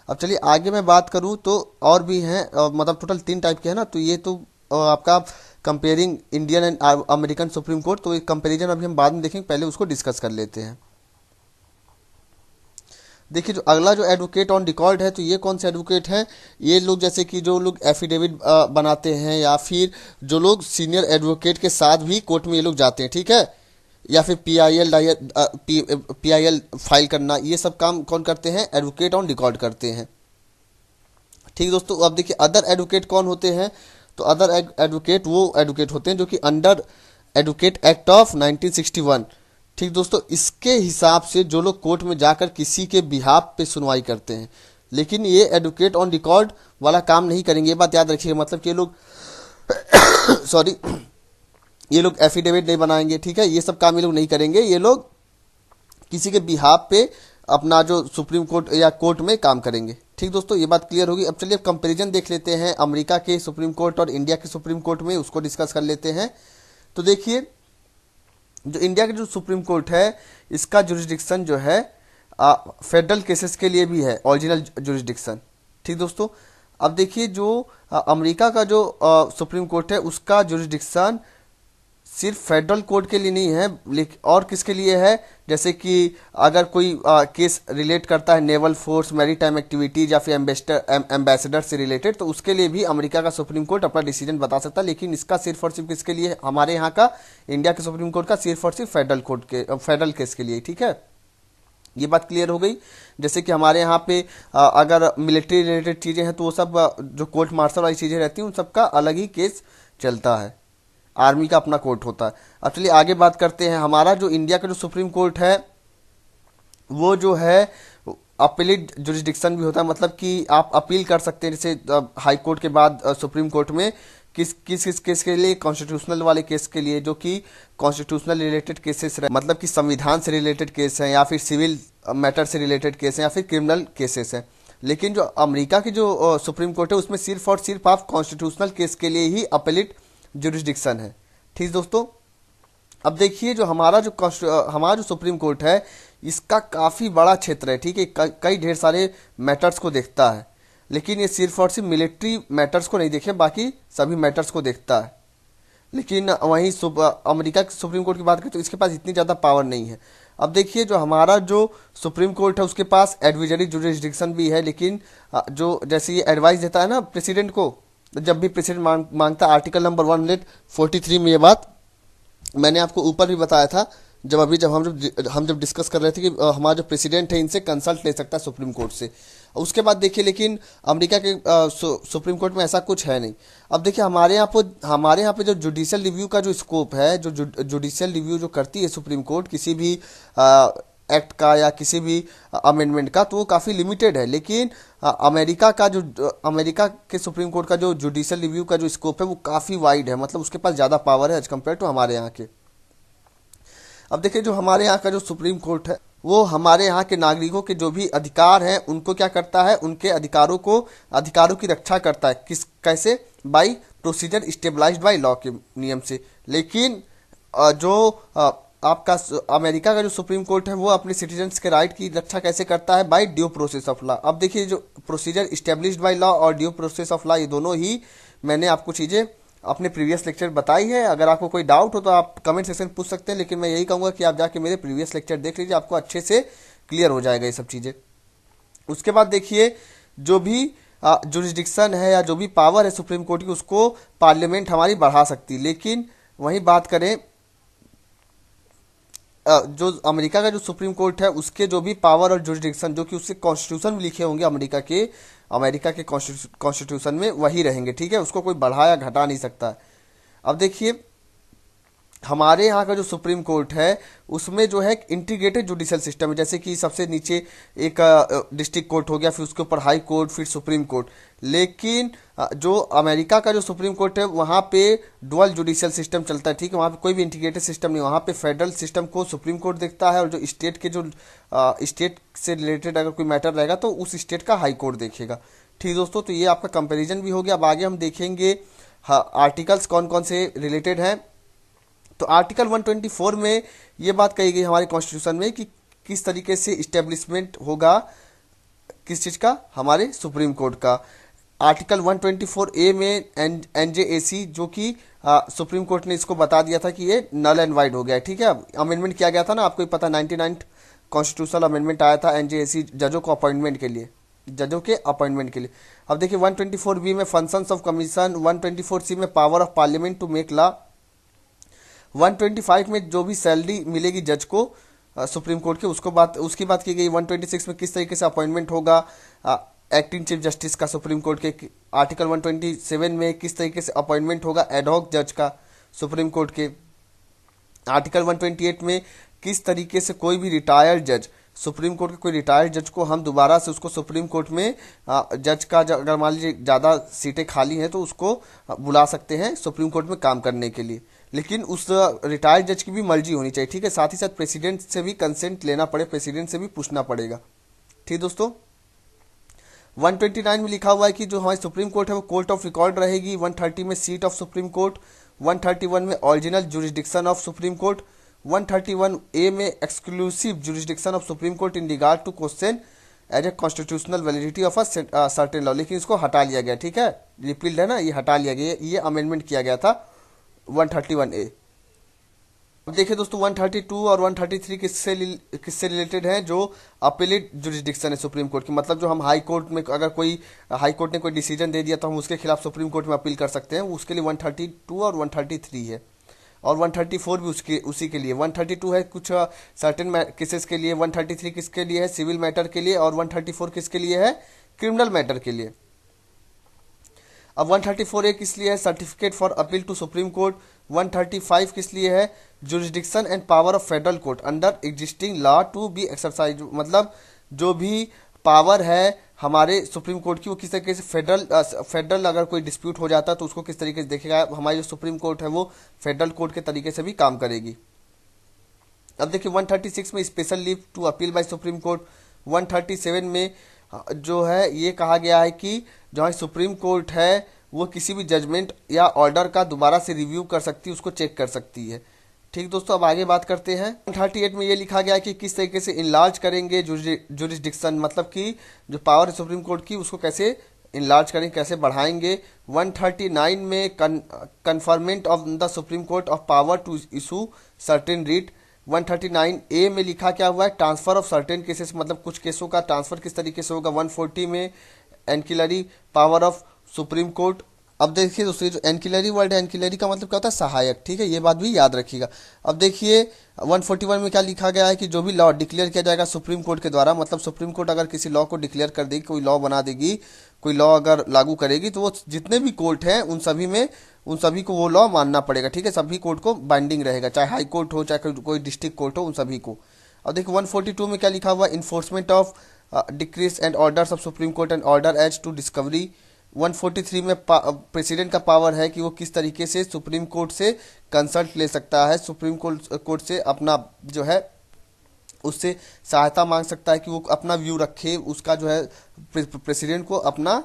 अब चलिए आगे मैं बात करूं तो और भी हैं, मतलब टोटल 3 टाइप के हैं ना। तो ये तो आपका comparing Indian and American supreme court, तो कंपेरिजन अभी हम बाद में देखेंगे, पहले उसको डिस्कस कर लेते हैं। देखिए, जो अगला जो एडवोकेट ऑन रिकॉर्ड है, तो ये कौन से एडवोकेट हैं, ये लोग जैसे कि जो लोग एफिडेविट बनाते हैं, या फिर जो लोग सीनियर एडवोकेट के साथ भी कोर्ट में ये लोग जाते हैं। ठीक है, या फिर पीआईएल फाइल करना, ये सब काम कौन करते हैं, एडवोकेट ऑन रिकॉर्ड करते हैं। ठीक दोस्तों, अब देखिए अदर एडवोकेट कौन होते हैं, तो अदर एडवोकेट वो एडवोकेट होते हैं जो कि अंडर एडवोकेट एक्ट ऑफ 1961, ठीक दोस्तों, इसके हिसाब से जो लोग कोर्ट में जाकर किसी के बिहाफ पे सुनवाई करते हैं, लेकिन ये एडवोकेट ऑन रिकॉर्ड वाला काम नहीं करेंगे, ये बात याद रखिएगा। मतलब कि ये लोग सॉरी, ये लोग एफिडेविट नहीं बनाएंगे, ठीक है, ये सब काम ये लोग नहीं करेंगे। ये लोग किसी के बिहाफ पे अपना जो सुप्रीम कोर्ट या कोर्ट में काम करेंगे। ठीक दोस्तों, ये बात क्लियर होगी। अब चलिए कंपैरिजन देख लेते हैं अमेरिका के सुप्रीम कोर्ट और इंडिया के सुप्रीम कोर्ट में, उसको डिस्कस कर लेते हैं। तो देखिए, जो इंडिया के जो सुप्रीम कोर्ट है, इसका जुरिस्डिक्शन जो है फेडरल केसेस के लिए भी है, ओरिजिनल जुरिस्डिक्शन। ठीक दोस्तों, अब देखिए जो अमेरिका का जो सुप्रीम कोर्ट है, उसका जुरिस्डिक्शन सिर्फ फेडरल कोर्ट के लिए नहीं है, लेकिन और किसके लिए है, जैसे कि अगर कोई केस रिलेट करता है नेवल फोर्स, मैरीटाइम एक्टिविटीज या फिर एम्बेसडर से रिलेटेड, तो उसके लिए भी अमेरिका का सुप्रीम कोर्ट अपना डिसीजन बता सकता है। लेकिन इसका सिर्फ और सिर्फ किसके लिए, हमारे यहाँ का इंडिया के सुप्रीम कोर्ट का सिर्फ और सिर्फ फेडरल कोर्ट के फेडरल केस के लिए। ठीक है, ये बात क्लियर हो गई। जैसे कि हमारे यहाँ पे अगर मिलिट्री रिलेटेड चीज़ें हैं तो वो सब जो कोर्ट मार्शल वाली चीज़ें रहती हैं उन सबका अलग ही केस चलता है, आर्मी का अपना कोर्ट होता है। अब चलिए आगे बात करते हैं। हमारा जो इंडिया का जो सुप्रीम कोर्ट है वो जो है अपीलेट जुरिस्डिक्शन भी होता है, मतलब कि आप अपील कर सकते हैं, जैसे हाई कोर्ट के बाद सुप्रीम कोर्ट में किस केस के लिए, कॉन्स्टिट्यूशनल वाले केस के लिए, जो कि कॉन्स्टिट्यूशनल रिलेटेड केसेस मतलब कि संविधान से रिलेटेड केस हैं, या फिर सिविल मैटर से रिलेटेड केस हैं, या फिर क्रिमिनल केसेस हैं। लेकिन जो अमेरिका की जो सुप्रीम कोर्ट है उसमें सिर्फ और सिर्फ आप कॉन्स्टिट्यूशनल केस के लिए ही अपीलेट जुरिस्डिक्शन है। ठीक दोस्तों, अब देखिए जो हमारा जो सुप्रीम कोर्ट है, इसका काफ़ी बड़ा क्षेत्र है। ठीक है, कई ढेर सारे मैटर्स को देखता है, लेकिन ये सिर्फ और सिर्फ मिलिट्री मैटर्स को नहीं देखे, बाकी सभी मैटर्स को देखता है। लेकिन वहीं अमेरिका के सुप्रीम कोर्ट की बात करें तो इसके पास इतनी ज़्यादा पावर नहीं है। अब देखिए जो हमारा जो सुप्रीम कोर्ट है उसके पास एडवाइजरी जुरिस्डिक्शन भी है, लेकिन जो जैसे ये एडवाइस देता है ना प्रेसिडेंट को, जब भी प्रेसिडेंट मांगता है, आर्टिकल नंबर 143 में ये बात मैंने आपको ऊपर भी बताया था, जब हम जब डिस्कस कर रहे थे कि हमारा जो प्रेसिडेंट है इनसे कंसल्ट ले सकता है सुप्रीम कोर्ट से। उसके बाद देखिए, लेकिन अमेरिका के सुप्रीम कोर्ट में ऐसा कुछ है नहीं। अब देखिए हमारे यहाँ पे जो जुडिशियल रिव्यू का जो स्कोप है, जो जुडिशियल रिव्यू जो करती है सुप्रीम कोर्ट किसी भी एक्ट का या किसी भी अमेंडमेंट का, तो वो काफ़ी लिमिटेड है। लेकिन अमेरिका के सुप्रीम कोर्ट का जो जुडिशियल रिव्यू का जो स्कोप है वो काफ़ी वाइड है, मतलब उसके पास ज़्यादा पावर है एज कम्पेयर टू हमारे यहाँ के। अब देखिए जो हमारे यहाँ का जो सुप्रीम कोर्ट है वो हमारे यहाँ के नागरिकों के जो भी अधिकार हैं उनको क्या करता है, उनके अधिकारों की रक्षा करता है। कैसे, by procedure stabilized by law के नियम से। लेकिन आपका अमेरिका का जो सुप्रीम कोर्ट है वो अपने सिटीजन्स के राइट की रक्षा कैसे करता है, by due process of law. अब देखिए जो प्रोसीजर इस्टेब्लिश्ड बाय लॉ और ड्यू प्रोसेस ऑफ लॉ, ये दोनों ही मैंने आपको चीज़ें अपने प्रीवियस लेक्चर बताई है। अगर आपको कोई डाउट हो तो आप कमेंट सेक्शन पूछ सकते हैं, लेकिन मैं यही कहूँगा कि आप जाके मेरे प्रीवियस लेक्चर देख लीजिए, आपको अच्छे से क्लियर हो जाएगा ये सब चीज़ें। उसके बाद देखिए जो भी जुरिस्डिक्शन है या जो भी पावर है सुप्रीम कोर्ट की, उसको पार्लियामेंट हमारी बढ़ा सकती है। लेकिन वहीं बात करें जो अमेरिका का जो सुप्रीम कोर्ट है उसके जो भी पावर और जुरिस्डिक्शन, जो कि उसके कॉन्स्टिट्यूशन में लिखे होंगे अमेरिका के कॉन्स्टिट्यूशन में, वही रहेंगे। ठीक है, उसको कोई बढ़ा या घटा नहीं सकता है। अब देखिए हमारे यहाँ का जो सुप्रीम कोर्ट है उसमें जो है इंटीग्रेटेड जुडिशियल सिस्टम है, जैसे कि सबसे नीचे एक डिस्ट्रिक्ट कोर्ट हो गया, फिर उसके ऊपर हाई कोर्ट, फिर सुप्रीम कोर्ट। लेकिन जो अमेरिका का जो सुप्रीम कोर्ट है वहाँ पे डुअल जुडिशियल सिस्टम चलता है। ठीक है, वहाँ पे कोई भी इंटीग्रेटेड सिस्टम नहीं, वहाँ पे फेडरल सिस्टम को सुप्रीम कोर्ट देखता है, और जो स्टेट से रिलेटेड अगर कोई मैटर रहेगा तो उस स्टेट का हाई कोर्ट देखेगा। ठीक दोस्तों, तो ये आपका कंपेरिजन भी हो गया। अब आगे हम देखेंगे आर्टिकल्स कौन कौन से रिलेटेड हैं। तो आर्टिकल 124 में ये बात कही गई हमारे कॉन्स्टिट्यूशन में कि किस तरीके से इस्टेब्लिशमेंट होगा किस चीज़ का, हमारे सुप्रीम कोर्ट का। आर्टिकल 124A में एनजेएसी, जो कि सुप्रीम कोर्ट ने इसको बता दिया था कि ये नल एंड वाइड हो गया है। ठीक है, अमेंडमेंट किया गया था ना, आपको पता 99 कॉन्स्टिट्यूशनल अमेंडमेंट आया था एनजेएसी जजों के अपॉइंटमेंट के लिए। अब देखिए 124B में फंक्शंस ऑफ कमीशन, 124C में power of parliament to make law, 125 में जो भी सैलरी मिलेगी जज को सुप्रीम कोर्ट के उसकी बात की गई। 126 में किस तरीके से अपॉइंटमेंट होगा एक्टिंग चीफ जस्टिस का सुप्रीम कोर्ट के। आर्टिकल 127 में किस तरीके से अपॉइंटमेंट होगा एडहॉक जज का सुप्रीम कोर्ट के। आर्टिकल 128 में किस तरीके से कोई भी रिटायर्ड जज सुप्रीम कोर्ट के कोई रिटायर्ड जज को हम दोबारा से उसको सुप्रीम कोर्ट में जज का अगर मान लीजिए ज़्यादा सीटें खाली हैं तो उसको बुला सकते हैं सुप्रीम कोर्ट में काम करने के लिए। लेकिन उस रिटायर्ड जज की भी मर्जी होनी चाहिए, ठीक है। साथ ही साथ प्रेसिडेंट से भी कंसेंट लेना पड़े, प्रेसिडेंट से भी पूछना पड़ेगा, ठीक दोस्तों। 129 में लिखा हुआ है कि जो हमारी सुप्रीम कोर्ट है वो कोर्ट ऑफ रिकॉर्ड रहेगी। 130 में सीट ऑफ सुप्रीम कोर्ट। 131 में original jurisdiction of supreme court. 131 A में exclusive jurisdiction of supreme court in regard to question as a constitutional validity of a certain law. लेकिन इसको हटा लिया गया, ठीक है, रिपील्ड है ना, ये हटा लिया गया, ये अमेंडमेंट किया गया था 131 ए। अब देखिए दोस्तों 132 और 133 किससे रिलेटेड हैं, जो अपीलेट जुरिस्डिक्शन है सुप्रीम कोर्ट की। मतलब जो हम हाई कोर्ट में अगर कोई हाई कोर्ट ने कोई डिसीजन दे दिया तो हम उसके खिलाफ सुप्रीम कोर्ट में अपील कर सकते हैं, उसके लिए 132 और 133 है। और 134 भी उसी के लिए। 132 है कुछ सर्टेन केसेस के लिए, 133 किसके लिए है, सिविल मैटर के लिए, और 134 किसके लिए है, क्रिमिनल मैटर के लिए। अब 134 ए किस लिए है, certificate for appeal to supreme court. 135 किस लिए है, jurisdiction and power of federal court under existing law to be exercise. मतलब जो भी पावर है हमारे सुप्रीम कोर्ट की वो किस तरीके से फेडरल अगर कोई डिस्प्यूट हो जाता है तो उसको किस तरीके से देखेगा। हमारी जो सुप्रीम कोर्ट है वो फेडरल कोर्ट के तरीके से भी काम करेगी। अब देखिए 136 में special leave to appeal by supreme court. 137 में जो है ये कहा गया है कि जो हमारी सुप्रीम कोर्ट है वो किसी भी जजमेंट या ऑर्डर का दोबारा से रिव्यू कर सकती है, उसको चेक कर सकती है, ठीक दोस्तों। अब आगे बात करते हैं। 138 में ये लिखा गया है कि किस तरीके से इनलार्ज करेंगे जुरिस्डिक्शन, मतलब कि जो पावर है सुप्रीम कोर्ट की उसको कैसे इनलार्ज करेंगे, कैसे बढ़ाएंगे। 139 में conferment of the supreme court of power to issue certain writ. 139 A में लिखा क्या हुआ है, ट्रांसफर ऑफ सर्टेन केसेस, मतलब कुछ केसों का ट्रांसफर किस तरीके से होगा। 140 में एनकिलरी पावर ऑफ सुप्रीम कोर्ट। अब देखिए दोस्तों जो एनकिलरी वर्ड है, एनकिलरी का मतलब क्या होता है, सहायक, ठीक है, ये बात भी याद रखिएगा। अब देखिए 141 में क्या लिखा गया है कि जो भी लॉ डिक्लेयर किया जाएगा सुप्रीम कोर्ट के द्वारा, मतलब सुप्रीम कोर्ट अगर किसी लॉ को डिक्लेयर कर देगी, कोई लॉ बना देगी, कोई लॉ अगर लागू करेगी तो वो जितने भी कोर्ट हैं उन सभी को वो लॉ मानना पड़ेगा, ठीक है, सभी कोर्ट को बाइंडिंग रहेगा, चाहे हाई कोर्ट हो चाहे कोई डिस्ट्रिक्ट कोर्ट हो, उन सभी को। अब देखिए 142 में क्या लिखा हुआ, enforcement of decrees and orders of supreme court and order as to discovery. 143 में प्रेसिडेंट का पावर है कि वो किस तरीके से सुप्रीम कोर्ट से कंसल्ट ले सकता है, सुप्रीम कोर्ट से अपना जो है उससे सहायता मांग सकता है कि वो अपना व्यू रखे, उसका जो है प्रेसिडेंट को अपना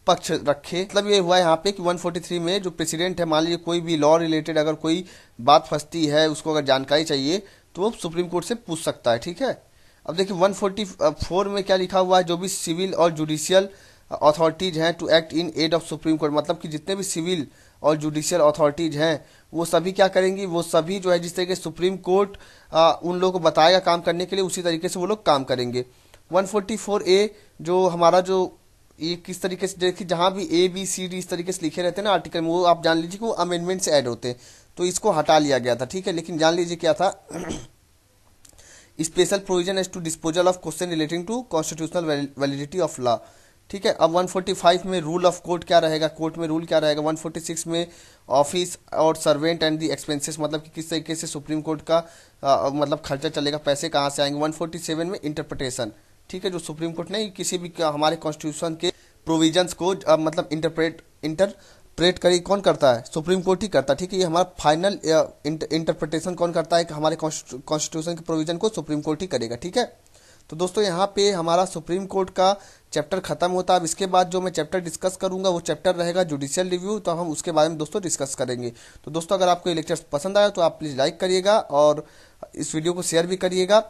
पक्ष रखे। मतलब ये हुआ यहाँ पे कि 143 में जो प्रेसिडेंट है, मान लीजिए कोई भी लॉ रिलेटेड अगर कोई बात फंसती है, उसको अगर जानकारी चाहिए तो वो सुप्रीम कोर्ट से पूछ सकता है, ठीक है। अब देखिए 144 में क्या लिखा हुआ है, जो भी सिविल और जुडिशियल अथॉरिटीज हैं to act in aid of supreme court, मतलब कि जितने भी सिविल और जुडिशियल अथॉरिटीज हैं वो सभी क्या करेंगी, वो सभी जो है जिस तरीके से सुप्रीम कोर्ट उन लोगों को बताएगा काम करने के लिए, उसी तरीके से वो लोग काम करेंगे। 144 ए जो हमारा जो ये किस तरीके से, देखिए जहाँ भी ए बी सी डी इस तरीके से लिखे रहते हैं ना आर्टिकल में, वो आप जान लीजिए कि वो अमेंडमेंट से ऐड होते हैं, तो इसको हटा लिया गया था, ठीक है। लेकिन जान लीजिए क्या था, special provision as to disposal of question relating to constitutional validity of law, ठीक है। अब 145 में रूल ऑफ कोर्ट क्या रहेगा, कोर्ट में रूल क्या रहेगा। 146 में ऑफिस और सर्वेंट एंड दी एक्सपेंसेस, मतलब कि किस तरीके से सुप्रीम कोर्ट का मतलब खर्चा चलेगा, पैसे कहाँ से आएंगे। 147 में इंटरप्रिटेशन, ठीक है, जो सुप्रीम कोर्ट ने किसी भी हमारे कॉन्स्टिट्यूशन के प्रोविजंस को मतलब इंटरप्रेट करी, कौन करता है, सुप्रीम कोर्ट ही करता है, ठीक है। ये हमारा फाइनल इंटरप्रिटेशन कौन करता है, हमारे कॉन्स्टिट्यूशन के प्रोविजन को सुप्रीम कोर्ट ही करेगा, ठीक है। तो दोस्तों यहाँ पे हमारा सुप्रीम कोर्ट का चैप्टर खत्म होता है। अब इसके बाद जो मैं चैप्टर डिस्कस करूंगा वो चैप्टर रहेगा जुडिशियल रिव्यू, तो हम उसके बारे में दोस्तों डिस्कस करेंगे। तो दोस्तों अगर आपको ये लेक्चर पसंद आया तो आप प्लीज़ लाइक करिएगा और इस वीडियो को शेयर भी करिएगा।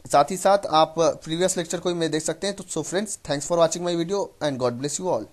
साथ ही साथ आप प्रीवियस लेक्चर को भी मैं देख सकते हैं। तो so friends, thanks for watching my video and God bless you all.